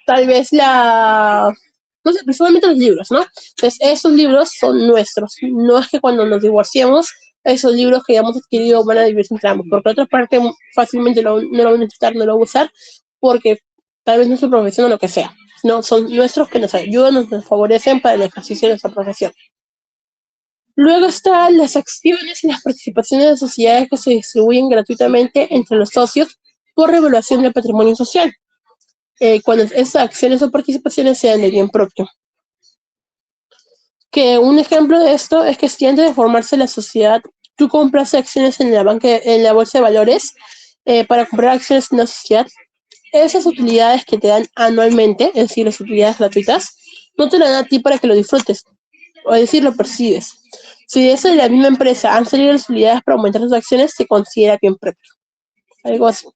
Speaker 3: tal vez no sé, principalmente los libros, ¿no? Entonces, esos libros son nuestros. No es que cuando nos divorciemos, esos libros que hayamos adquirido van a dividirse entre ambos, porque otra parte fácilmente no lo van a necesitar, no lo van a usar, porque tal vez nuestra profesión o lo que sea. No, son nuestros que nos ayudan, nos favorecen para el ejercicio de nuestra profesión. Luego están las acciones y las participaciones de sociedades que se distribuyen gratuitamente entre los socios por revaluación del patrimonio social, cuando esas acciones o participaciones sean de bien propio. Que un ejemplo de esto es que si antes de formarse la sociedad, tú compras acciones en la bolsa de valores para comprar acciones en la sociedad, esas utilidades que te dan anualmente, es decir, las utilidades gratuitas, no te las dan a ti para que lo disfrutes, o es decir, lo percibes. Si de eso de la misma empresa han salido las utilidades para aumentar sus acciones, se considera bien propio. Algo así.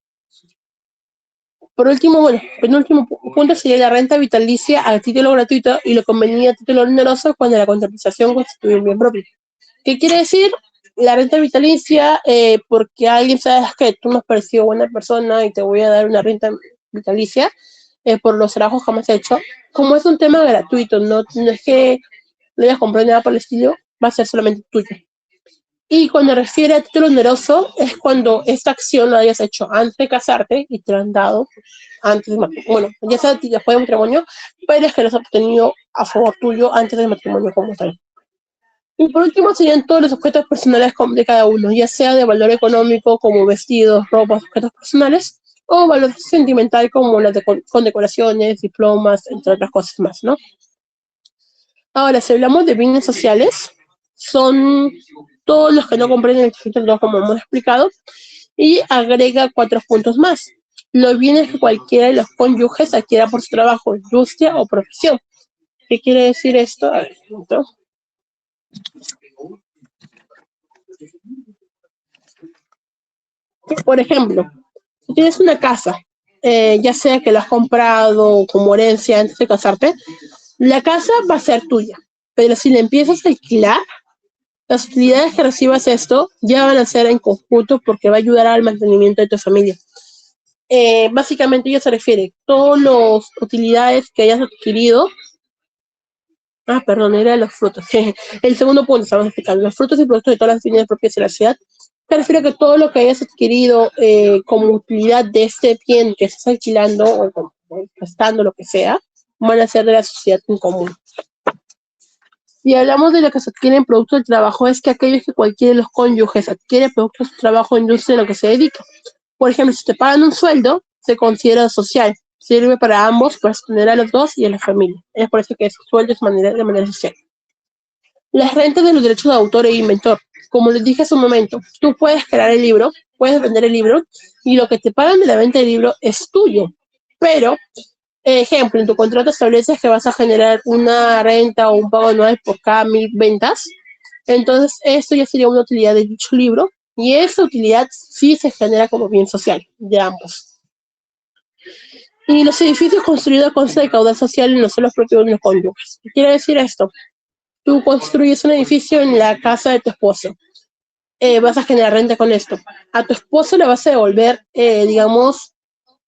Speaker 3: por último, bueno, penúltimo punto sería la renta vitalicia a título gratuito y lo convenía a título oneroso cuando la contabilización constituye un bien propio. ¿Qué quiere decir? La renta vitalicia, porque alguien sabe que tú me has parecido buena persona y te voy a dar una renta vitalicia por los trabajos que me has hecho. Como es un tema gratuito, no es que no hayas comprado nada por el estilo, va a ser solamente tuyo. Y cuando refiere a título oneroso, es cuando esta acción la hayas hecho antes de casarte y te la han dado antes del matrimonio. Bueno, ya sea después del matrimonio, pero es que lo has obtenido a favor tuyo antes del matrimonio como tal. Y por último serían todos los objetos personales de cada uno, ya sea de valor económico como vestidos, ropas, objetos personales, o valor sentimental como las de condecoraciones, diplomas, entre otras cosas más, ¿no? Ahora, si hablamos de bienes sociales, son todos los que no comprenden el capítulo 2 como hemos explicado, y agrega 4 puntos más. Los bienes que cualquiera de los cónyuges adquiera por su trabajo, industria o profesión. ¿Qué quiere decir esto? A ver, un momento. Por ejemplo, si tienes una casa, ya sea que la has comprado como herencia antes de casarte, la casa va a ser tuya, pero si la empiezas a alquilar, las utilidades que recibas esto ya van a ser en conjunto porque va a ayudar al mantenimiento de tu familia. Básicamente ello se refiere a todas las utilidades que hayas adquirido. Perdón, era los frutos. El segundo punto, estamos explicando, los frutos y productos de todas las bienes propias de la ciudad. Se refiere a que todo lo que hayas adquirido como utilidad de este bien que estás alquilando o prestando, lo que sea, van a ser de la sociedad en común. Si hablamos de lo que se adquiere en productos de trabajo, es que aquellos que cualquiera de los cónyuges adquiere productos de trabajo, industria, en lo que se dedica. Por ejemplo, si te pagan un sueldo, se considera social. Sirve para ambos, para sostener a los dos y a la familia. Es por eso que el sueldo es de manera social. Las rentas de los derechos de autor e inventor. Como les dije hace un momento, tú puedes crear el libro, puedes vender el libro, y lo que te pagan de la venta del libro es tuyo. Pero, ejemplo, en tu contrato estableces que vas a generar una renta o un pago anual por cada 1000 ventas. Entonces, esto ya sería una utilidad de dicho libro, y esa utilidad sí se genera como bien social de ambos. Y los edificios construidos constan de caudal social y no son los propios de los cónyuges. ¿Qué quiere decir esto? Tú construyes un edificio en la casa de tu esposo. Vas a generar renta con esto. A tu esposo le vas a devolver, digamos,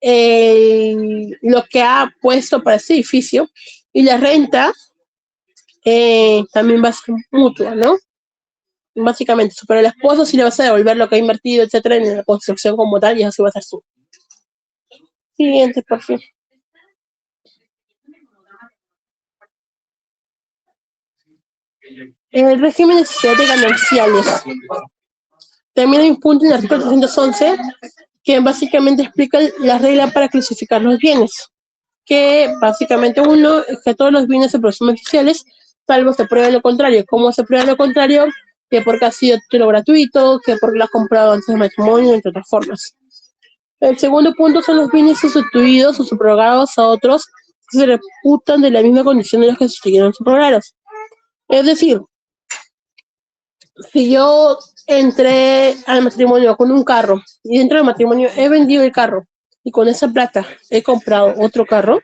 Speaker 3: lo que ha puesto para ese edificio, y la renta también va a ser mutua, ¿no? Básicamente, pero al esposo sí le vas a devolver lo que ha invertido, etcétera, en la construcción como tal, y eso va a ser su. Siguiente, por fin. El régimen de sociedades gananciales. También hay un punto en el artículo 311 que básicamente explica las reglas para clasificar los bienes. Que básicamente uno es que todos los bienes se presumen sociales, salvo se pruebe lo contrario. ¿Cómo se prueba lo contrario? Que porque ha sido título gratuito, que porque lo has comprado antes del matrimonio, entre otras formas. El segundo punto son los bienes sustituidos o subrogados a otros que se reputan de la misma condición de los que sustituyeron subrogados. Es decir, si yo entré al matrimonio con un carro y dentro del matrimonio he vendido el carro y con esa plata he comprado otro carro,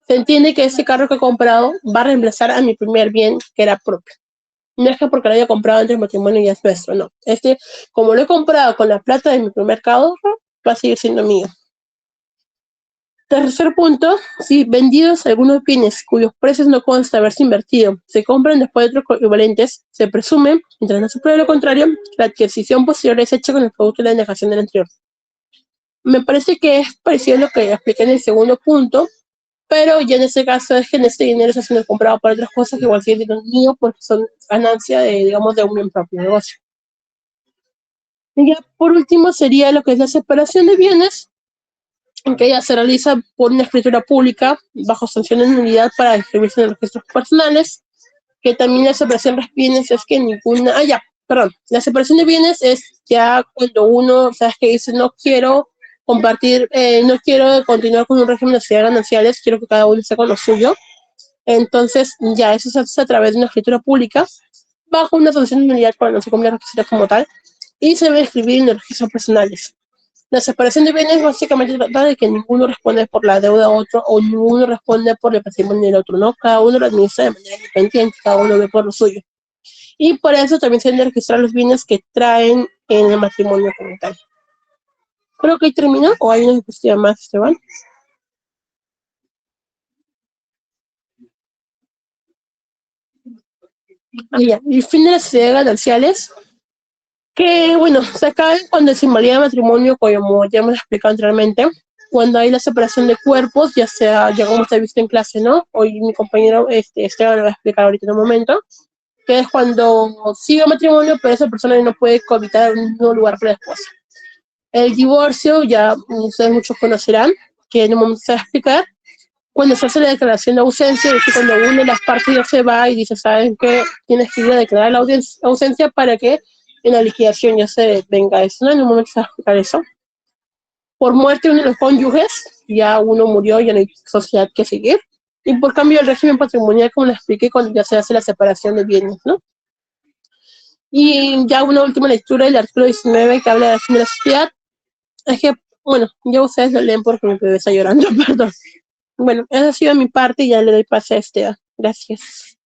Speaker 3: se entiende que ese carro que he comprado va a reemplazar a mi primer bien que era propio. No es que porque lo haya comprado antes del matrimonio ya es nuestro, no. Como lo he comprado con la plata de mi primer carro, va a seguir siendo mío. Tercer punto, si vendidos algunos bienes cuyos precios no consta haberse invertido, se compran después de otros equivalentes, se presume, mientras no se pruebe lo contrario, que la adquisición posterior es hecha con el producto de la denegación del anterior. Me parece que es parecido a lo que expliqué en el segundo punto, pero ya en ese caso es que en este dinero está siendo comprado para otras cosas que igual siguen siendo míos porque son ganancia de, digamos, de un bien propio negocio. Y ya por último sería lo que es la separación de bienes, que ya se realiza por una escritura pública bajo sanción de nulidad para inscribirse en los registros personales, que también la separación de bienes es que ninguna, la separación de bienes es ya cuando uno, sabes que dice no quiero compartir, no quiero continuar con un régimen de sociedades gananciales, quiero que cada uno esté con lo suyo, entonces ya eso se hace a través de una escritura pública bajo una sanción de nulidad cuando no se cumplen los requisitos como tal, y se debe escribir en los registros personales. La separación de bienes básicamente trata de que ninguno responde por la deuda a otro o ninguno responde por el patrimonio del otro, ¿no? Cada uno lo administra de manera independiente, cada uno ve por lo suyo. Y por eso también se deben registrar los bienes que traen en el matrimonio como tal. Creo que ahí termina, o hay una diapositiva más, Esteban. Ah, ya. El fin de las sociedades gananciales, que bueno, se acaba cuando se invalida el matrimonio, como ya hemos explicado anteriormente, cuando hay la separación de cuerpos, ya sea, ya como se visto en clase, ¿no? Hoy mi compañero Esteban lo va a explicar ahorita en un momento, que es cuando sigue el matrimonio, pero esa persona no puede cohabitar en un mismo lugar con la esposa. El divorcio, ya ustedes muchos conocerán, que en un momento se va a explicar, cuando se hace la declaración de ausencia, es decir, cuando una de las partes ya se va y dice, ¿saben qué? Tienes que ir a declarar la ausencia para que en la liquidación ya se venga eso, ¿no? En un momento se va a explicar eso. Por muerte de uno de los cónyuges, ya uno murió, ya no hay sociedad que seguir. Y por cambio del régimen patrimonial, como les expliqué, cuando ya se hace la separación de bienes, ¿no? Y ya una última lectura del artículo 19 que habla de fin de la sociedad. Es que, bueno, ya ustedes lo leen porque mi bebé está llorando, perdón. Bueno, esa ha sido mi parte y ya le doy pase a Esteban. Gracias.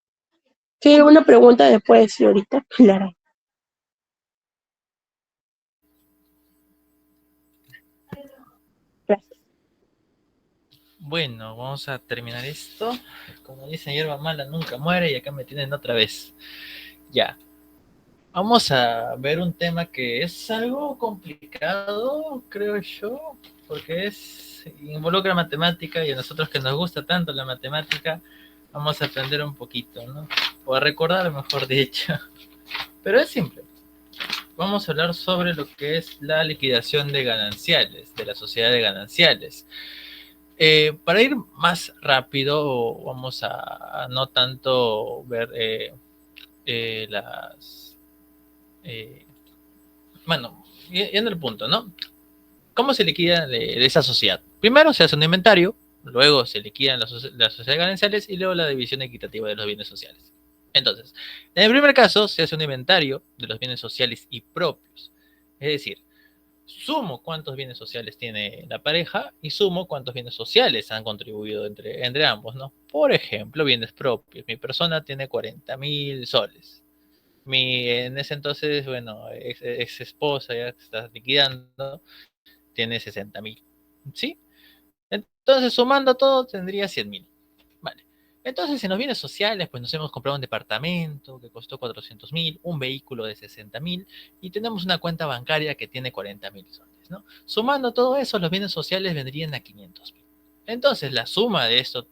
Speaker 3: Sí, una pregunta después, señorita. Claro. Gracias.
Speaker 1: Bueno, vamos a terminar esto. Como dicen, hierba mala nunca muere y acá me tienen otra vez. Ya. Vamos a ver un tema que es algo complicado, creo yo, porque involucra matemática y a nosotros que nos gusta tanto la matemática, vamos a aprender un poquito, ¿no? O a recordar, mejor dicho. Pero es simple. Vamos a hablar sobre lo que es la liquidación de gananciales, de la sociedad de gananciales. Para ir más rápido, vamos a no tanto ver las... bueno, yendo al punto, ¿no? ¿Cómo se liquida de esa sociedad? Primero se hace un inventario, luego se liquidan las sociedades gananciales y luego la división equitativa de los bienes sociales. Entonces, en el primer caso se hace un inventario de los bienes sociales y propios. Es decir, sumo cuántos bienes sociales tiene la pareja y sumo cuántos bienes sociales han contribuido entre ambos, ¿no? Por ejemplo, bienes propios. Mi persona tiene 40.000 soles. En ese entonces, bueno, ex esposa ya está liquidando, tiene 60.000. ¿Sí? Entonces, sumando todo, tendría 100.000. Vale. Entonces, en los bienes sociales, pues nos hemos comprado un departamento que costó 400.000, un vehículo de 60.000 y tenemos una cuenta bancaria que tiene 40.000 soles, ¿no? Sumando todo eso, los bienes sociales vendrían a 500.000. Entonces, la suma de esto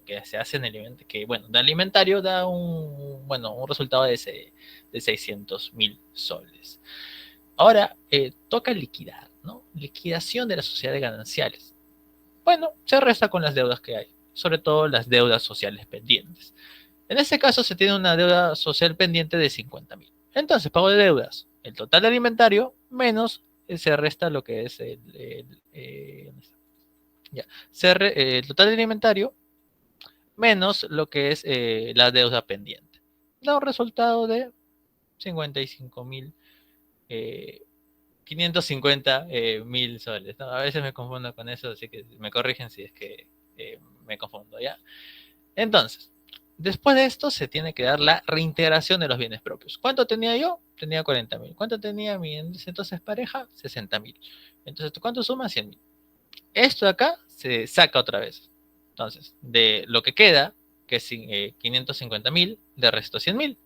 Speaker 1: que se hace en el inventario, que bueno, de alimentario da un resultado de 600.000 soles. Ahora, toca liquidar, ¿no? Liquidación de la sociedad de gananciales. Bueno, se resta con las deudas que hay, sobre todo las deudas sociales pendientes. En este caso se tiene una deuda social pendiente de 50.000. Entonces, pago de deudas, el total de alimentario menos se resta lo que es el total de alimentario menos lo que es la deuda pendiente. Da un resultado de 55.000 550.000 soles, ¿no? A veces me confundo con eso, así que me corrigen si es que me confundo, ¿ya? Entonces, después de esto se tiene que dar la reintegración de los bienes propios. ¿Cuánto tenía yo? Tenía 40.000. ¿Cuánto tenía mi entonces pareja? 60.000. Entonces, ¿cuánto suma? 100.000. Esto de acá se saca otra vez. Entonces, de lo que queda, que es 550.000, de resto 100.000.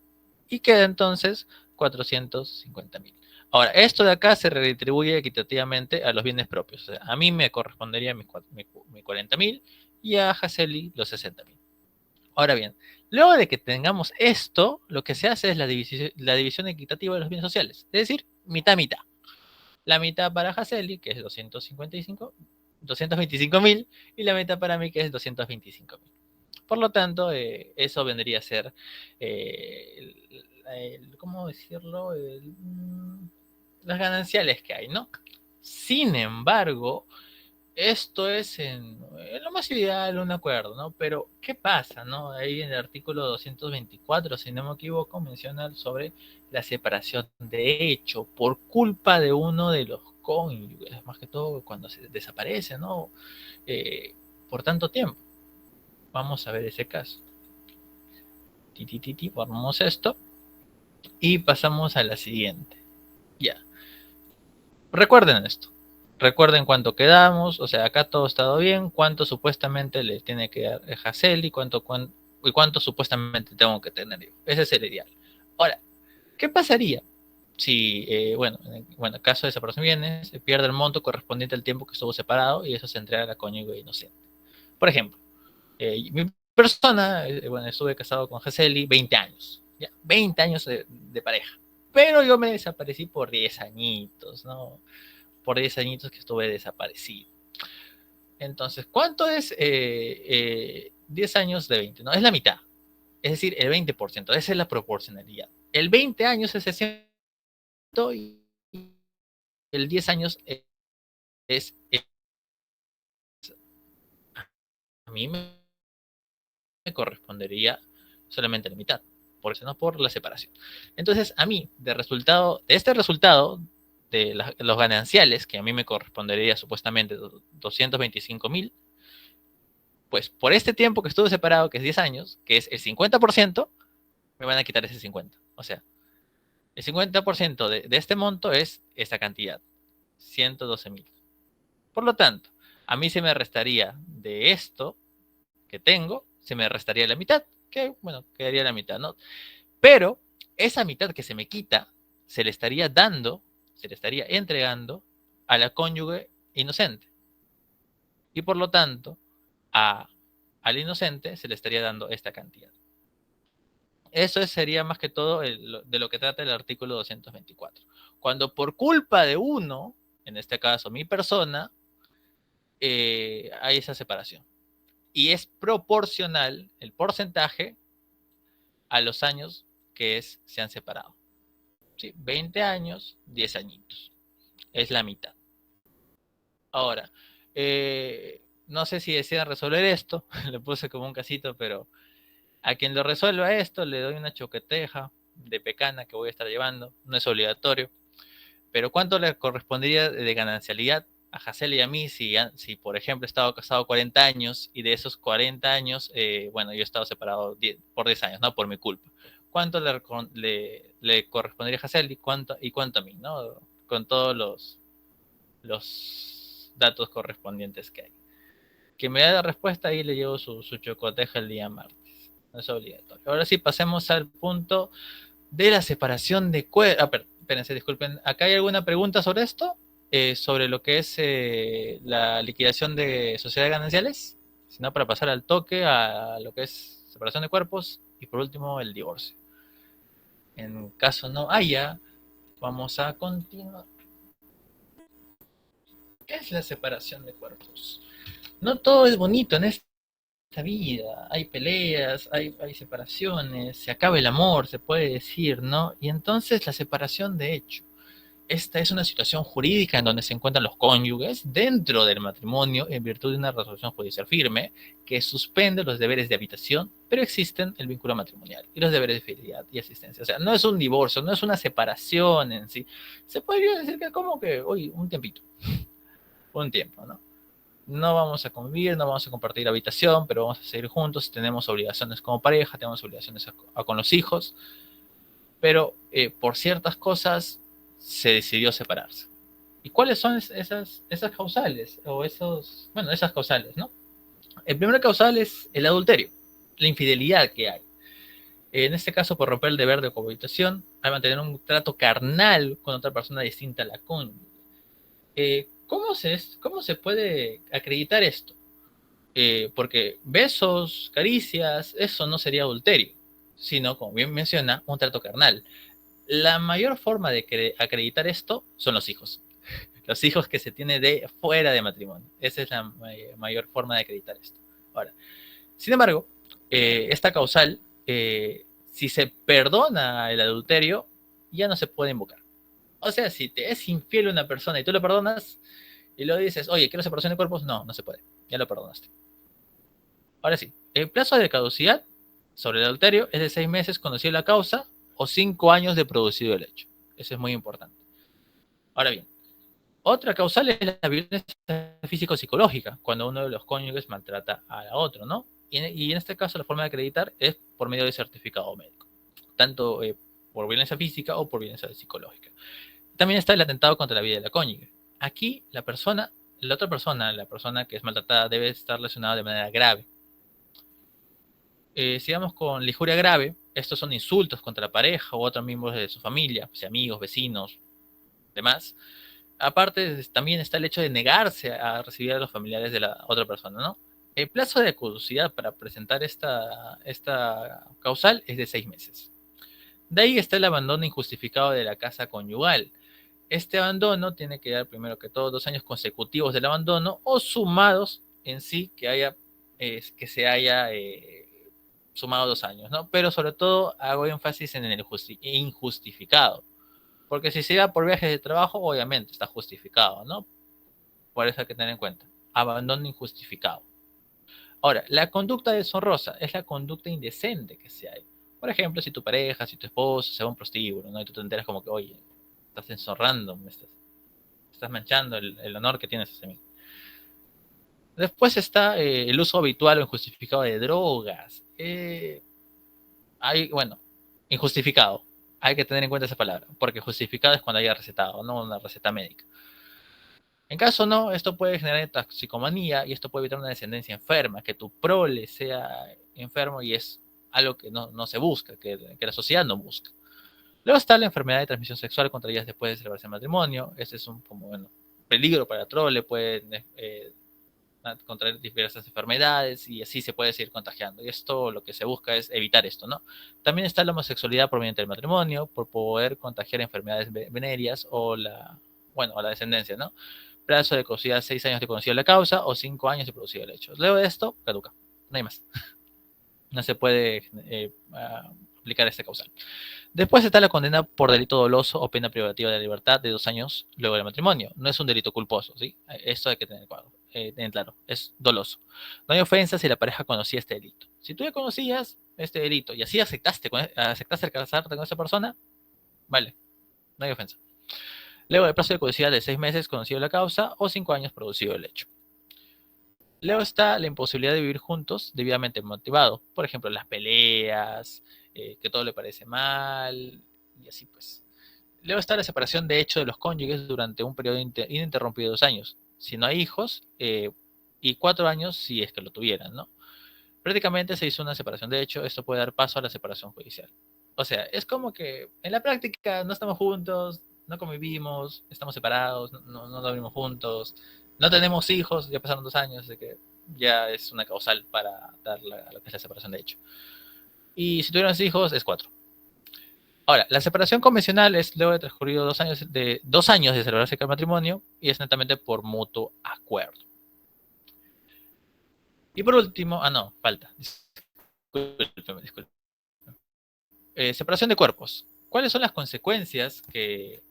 Speaker 1: Y queda entonces 450.000. Ahora, esto de acá se redistribuye equitativamente a los bienes propios. O sea, a mí me correspondería mis 40.000 y a Haseli los 60.000. Ahora bien, luego de que tengamos esto, lo que se hace es la división equitativa de los bienes sociales. Es decir, mitad-mitad. La mitad para Haseli, que es 225.000, y la mitad para mí, que es 225.000. Por lo tanto, eso vendría a ser, ¿cómo decirlo? Las gananciales que hay, ¿no? Sin embargo, esto es en lo más ideal, un acuerdo, ¿no? Pero, ¿qué pasa, no? Ahí en el artículo 224, si no me equivoco, menciona sobre la separación de hecho por culpa de uno de los cónyuges, más que todo cuando se desaparece, ¿no? Por tanto tiempo. Vamos a ver ese caso. Formamos esto y pasamos a la siguiente. Ya. Recuerden esto. Recuerden cuánto quedamos, o sea, acá todo ha estado bien, cuánto supuestamente le tiene que dar Hazel y cuánto supuestamente tengo que tener yo. Ese es el ideal. Ahora, ¿qué pasaría si, bueno, en el caso de separación de bienes, se pierde el monto correspondiente al tiempo que estuvo separado y eso se entrega a la cónyuge inocente? Por ejemplo, mi persona, bueno, estuve casado con Giseli 20 años, ¿ya? 20 años de pareja, pero yo me desaparecí por 10 añitos, ¿no? Por 10 añitos que estuve desaparecido. Entonces, ¿cuánto es 10 años de 20? No, es la mitad, es decir, el 20%, esa es la proporcionalidad. El 20 años es el 100% y el 10 años es a mí me correspondería solamente la mitad, por eso no por la separación. Entonces, a mí, de este resultado, de los gananciales, que a mí me correspondería supuestamente 225.000, pues por este tiempo que estuve separado, que es 10 años, que es el 50%, me van a quitar ese 50%. O sea, el 50% de este monto es esta cantidad, 112.000. Por lo tanto, a mí se me restaría de esto que tengo, se me restaría la mitad, que bueno, quedaría la mitad, ¿no? Pero esa mitad que se me quita, se le estaría dando, se le estaría entregando a la cónyuge inocente. Y por lo tanto, al inocente se le estaría dando esta cantidad. Eso sería más que todo de lo que trata el artículo 224. Cuando por culpa de uno, en este caso mi persona, hay esa separación. Y es proporcional el porcentaje a los años que se han separado. ¿Sí? 20 años, 10 añitos. Es la mitad. Ahora, no sé si desean resolver esto, le puse como un casito, pero a quien lo resuelva esto le doy una choqueteja de pecana que voy a estar llevando, no es obligatorio, pero ¿cuánto le correspondería de ganancialidad a Hazel y a mí si, por ejemplo, he estado casado 40 años y de esos 40 años, bueno, yo he estado separado por 10 años, ¿no? Por mi culpa. ¿Cuánto le correspondería a Hazel y cuánto a mí, ¿no? Con todos los datos correspondientes que hay. Que me da la respuesta y le llevo su chocoteja el día martes. No es obligatorio. Ahora sí, pasemos al punto de la separación de cuerpos. Espérense, disculpen. ¿Acá hay alguna pregunta sobre esto? Sobre lo que es la liquidación de sociedades gananciales. Si no, para pasar al toque a lo que es separación de cuerpos y por último el divorcio. En caso no haya, vamos a continuar. ¿Qué es la separación de cuerpos? No todo es bonito en esta vida. Hay peleas, hay separaciones, se acaba el amor, se puede decir, ¿no? Y entonces la separación de hecho. Esta es una situación jurídica en donde se encuentran los cónyuges dentro del matrimonio en virtud de una resolución judicial firme que suspende los deberes de habitación, pero existen el vínculo matrimonial y los deberes de fidelidad y asistencia. O sea, no es un divorcio, no es una separación en sí. Se podría decir que como que, oye, un tiempito, un tiempo, ¿no? No vamos a convivir, no vamos a compartir habitación, pero vamos a seguir juntos, tenemos obligaciones como pareja, tenemos obligaciones con los hijos, pero por ciertas cosas se decidió separarse. ¿Y cuáles son esas causales? Esas causales, ¿no? El primer causal es el adulterio, la infidelidad que hay. En este caso, por romper el deber de cohabitación, al mantener un trato carnal con otra persona distinta a la cónyuge. ¿Cómo se puede acreditar esto? Porque besos, caricias, eso no sería adulterio, sino, como bien menciona, un trato carnal. La mayor forma de acreditar esto son los hijos. Los hijos que se tiene de fuera de matrimonio. Esa es la mayor forma de acreditar esto. Ahora, sin embargo, esta causal, si se perdona el adulterio, ya no se puede invocar. O sea, si te es infiel una persona y tú lo perdonas y luego dices, oye, quiero separación de cuerpos, no se puede. Ya lo perdonaste. Ahora sí, el plazo de caducidad sobre el adulterio es de 6 meses conocido la causa o 5 años de producido el hecho. Eso es muy importante. Ahora bien, Otra causal es la violencia físico-psicológica, cuando uno de los cónyuges maltrata al otro, ¿no? Y en este caso la forma de acreditar es por medio de certificado médico, tanto por violencia física o por violencia psicológica. También está el atentado contra la vida de la cónyuge. Aquí la persona que es maltratada debe estar lesionada de manera grave. Sigamos con la injuria grave. Estos son insultos contra la pareja u otros miembros de su familia, o sea, amigos, vecinos, demás. Aparte, también está el hecho de negarse a recibir a los familiares de la otra persona, ¿no? El plazo de caducidad para presentar esta causal es de 6 meses. De ahí está el abandono injustificado de la casa conyugal. Este abandono tiene que dar primero que todo 2 años consecutivos del abandono o sumados en sí que se haya sumado 2 años, ¿no? Pero sobre todo hago énfasis en el injustificado. Porque si se iba por viajes de trabajo, obviamente está justificado, ¿no? Por eso hay que tener en cuenta. Abandono injustificado. Ahora, la conducta deshonrosa es la conducta indecente que se hay. Por ejemplo, si tu pareja, si tu esposo se va a un prostíbulo, ¿no? Y tú te enteras como que, oye, estás deshonrando, estás manchando el honor que tienes hacia mí. Después está el uso habitual o injustificado de drogas. Bueno, injustificado. Hay que tener en cuenta esa palabra, porque justificado es cuando haya recetado, no una receta médica. En caso no, esto puede generar toxicomanía y esto puede evitar una descendencia enferma, que tu prole sea enfermo y es algo que no se busca, que la sociedad no busca. Luego está la enfermedad de transmisión sexual contraídas después de celebrarse el matrimonio. Este es un peligro para el trole, puede contraer diversas enfermedades y así se puede seguir contagiando. Y esto lo que se busca es evitar esto, ¿no? También está la homosexualidad proveniente del matrimonio, por poder contagiar enfermedades venéreas o la descendencia, ¿no? Plazo de caducidad 6 años de conocido la causa o 5 años de producido el hecho. Luego de esto, caduca. No hay más. No se puede aplicar esta causal. Después está la condena por delito doloso o pena privativa de la libertad de 2 años luego del matrimonio. No es un delito culposo, ¿sí? Esto hay que tener claro. Es doloso. No hay ofensa si la pareja conocía este delito. Si tú ya conocías este delito y así aceptaste el casarte con esa persona, vale, no hay ofensa. Luego del plazo de caducidad de 6 meses conocido la causa o 5 años producido el hecho. Luego está la imposibilidad de vivir juntos debidamente motivado. Por ejemplo, las peleas, que todo le parece mal, y así pues. Luego está la separación de hecho de los cónyuges durante un periodo ininterrumpido de 2 años, si no hay hijos, y 4 años si es que lo tuvieran, ¿no? Prácticamente se hizo una separación de hecho, esto puede dar paso a la separación judicial. O sea, es como que en la práctica no estamos juntos, no convivimos, estamos separados, no dormimos juntos, no tenemos hijos, ya pasaron 2 años, así que ya es una causal para dar a lo que es la separación de hecho. Y si tuvieron hijos, es 4. Ahora, la separación convencional es luego de transcurrido 2 años de celebrarse el matrimonio y es netamente por mutuo acuerdo. Y por último, falta. Disculpe. Separación de cuerpos. ¿Cuáles son las consecuencias que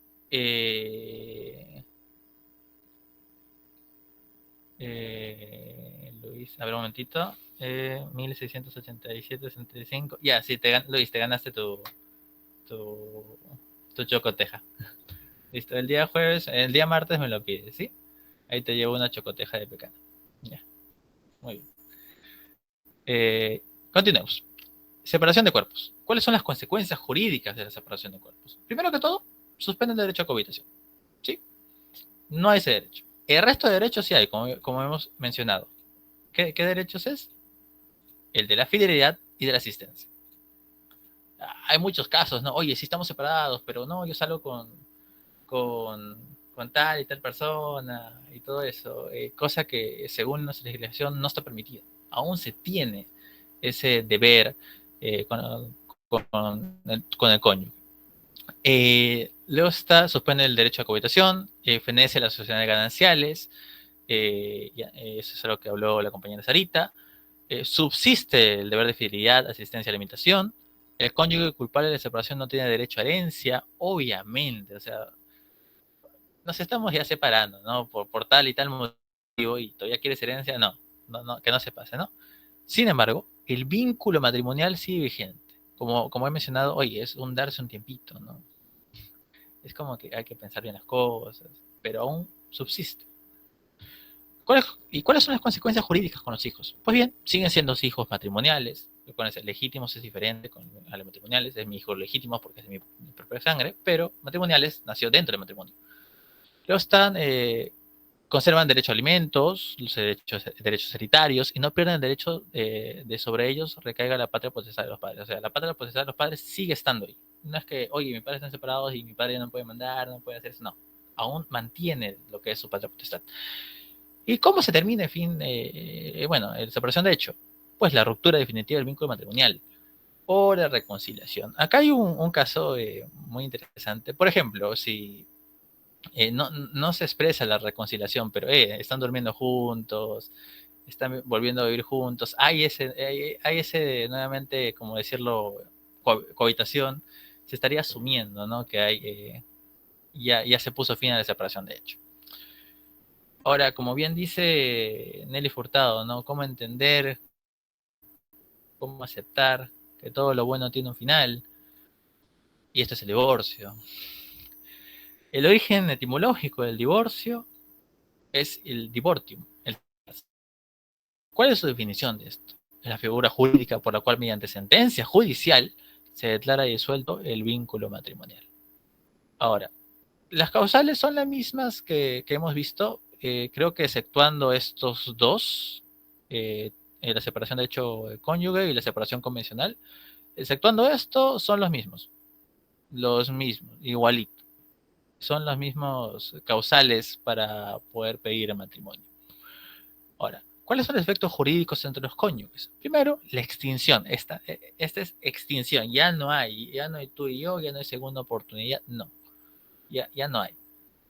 Speaker 1: Luis, a ver un momentito. 1687, 65. Ya, sí, Luis, te ganaste tu chocoteja. Listo, el día martes me lo pides, ¿sí? Ahí te llevo una chocoteja de pecana. Ya, muy bien. Continuemos. Separación de cuerpos. ¿Cuáles son las consecuencias jurídicas de la separación de cuerpos? Primero que todo, suspenden el derecho a cohabitación. ¿Sí? No hay ese derecho. El resto de derechos sí hay, como hemos mencionado. ¿Qué derechos es? El de la fidelidad y de la asistencia. Hay muchos casos, ¿no? Oye, sí estamos separados, pero no, yo salgo con tal y tal persona y todo eso. Cosa que según nuestra legislación no está permitida. Aún se tiene ese deber con el cónyuge. Luego suspende el derecho a cohabitación, fenece las sociedades gananciales, eso es algo que habló la compañera Sarita. Subsiste el deber de fidelidad, asistencia y alimentación. El cónyuge culpable de separación no tiene derecho a herencia, obviamente, o sea, nos estamos ya separando, ¿no? Por tal y tal motivo, y todavía quieres herencia, no, que no se pase, ¿no? Sin embargo, el vínculo matrimonial sigue vigente. Como he mencionado, oye, es darse un tiempito, ¿no? Es como que hay que pensar bien las cosas, pero aún subsiste. ¿Y cuáles son las consecuencias jurídicas con los hijos? Pues bien, siguen siendo hijos matrimoniales. Con ese legítimos es diferente a los matrimoniales. Es mi hijo legítimo porque es de mi propia sangre, pero matrimoniales nació dentro del matrimonio. Luego conservan derecho a alimentos, los derechos hereditarios, y no pierden el derecho de sobre ellos recaiga la patria potestad de los padres. O sea, la patria potestad de los padres sigue estando ahí. No es que, oye, mis padres están separados y mi padre no puede mandar, no puede hacer eso. No, aún mantiene lo que es su patria potestad. ¿Y cómo se termina, en fin, la separación de hecho? Pues la ruptura definitiva del vínculo matrimonial o la reconciliación. Acá hay un caso muy interesante. Por ejemplo, si no se expresa la reconciliación, pero están durmiendo juntos, están volviendo a vivir juntos, hay ese nuevamente, como decirlo, cohabitación, se estaría asumiendo, ¿no? Que ya se puso fin a la separación de hecho. Ahora, como bien dice Nelly Furtado, ¿no? ¿Cómo entender, cómo aceptar que todo lo bueno tiene un final? Y esto es el divorcio. El origen etimológico del divorcio es el divortium. ¿Cuál es su definición de esto? Es la figura jurídica por la cual mediante sentencia judicial se declara disuelto el vínculo matrimonial. Ahora, las causales son las mismas que hemos visto, creo que exceptuando estos dos, la separación de hecho cónyuge y la separación convencional, exceptuando esto, son los mismos, igualito. Son los mismos causales para poder pedir el matrimonio. Ahora, ¿cuáles son los efectos jurídicos entre los cónyuges? Primero, la extinción. Esta es extinción. Ya no hay tú y yo, ya no hay segunda oportunidad. No, ya no hay.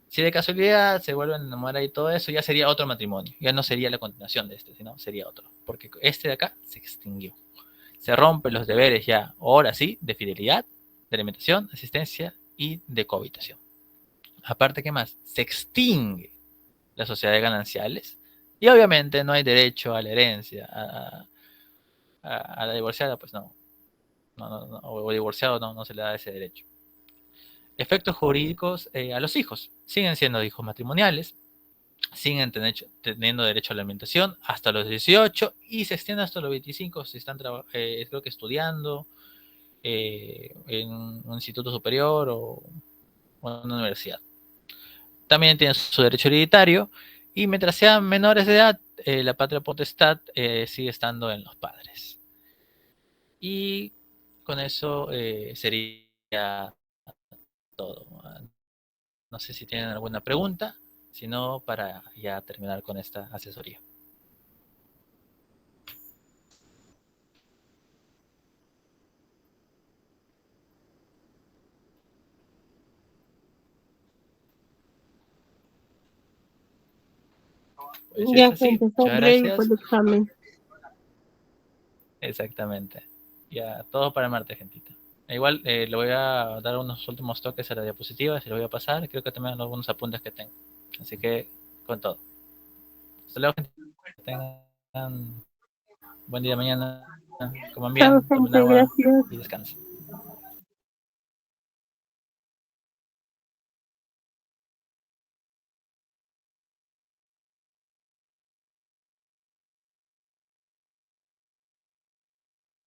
Speaker 1: Si de casualidad se vuelven a enamorar y todo eso, ya sería otro matrimonio. Ya no sería la continuación de este, sino sería otro. Porque este de acá se extinguió. Se rompen los deberes ya, ahora sí, de fidelidad, de alimentación, asistencia y de cohabitación. Aparte, ¿qué más? Se extingue las sociedades gananciales y obviamente no hay derecho a la herencia. A la divorciada, pues no, o divorciado no se le da ese derecho. Efectos jurídicos a los hijos. Siguen siendo hijos matrimoniales, siguen teniendo derecho a la alimentación hasta los 18 y se extiende hasta los 25 si están creo que estudiando en un instituto superior o en una universidad. También tienen su derecho hereditario y mientras sean menores de edad, la patria potestad sigue estando en los padres. Y con eso sería todo. No sé si tienen alguna pregunta, sino para ya terminar con esta asesoría. Pues si es
Speaker 3: Ya se
Speaker 1: así,
Speaker 3: empezó
Speaker 1: muchas
Speaker 3: breve
Speaker 1: gracias.
Speaker 3: el examen.
Speaker 1: Exactamente. Ya, todo para Marte, gentita. Igual le voy a dar unos últimos toques a la diapositiva, se lo voy a pasar. Creo que también algunos apuntes que tengo. Así que, con todo. Hasta luego, gente. Que tengan buen día mañana. Coman
Speaker 3: Chao,
Speaker 1: bien, tomen
Speaker 3: gente,
Speaker 1: agua
Speaker 3: gracias.
Speaker 1: y descansen.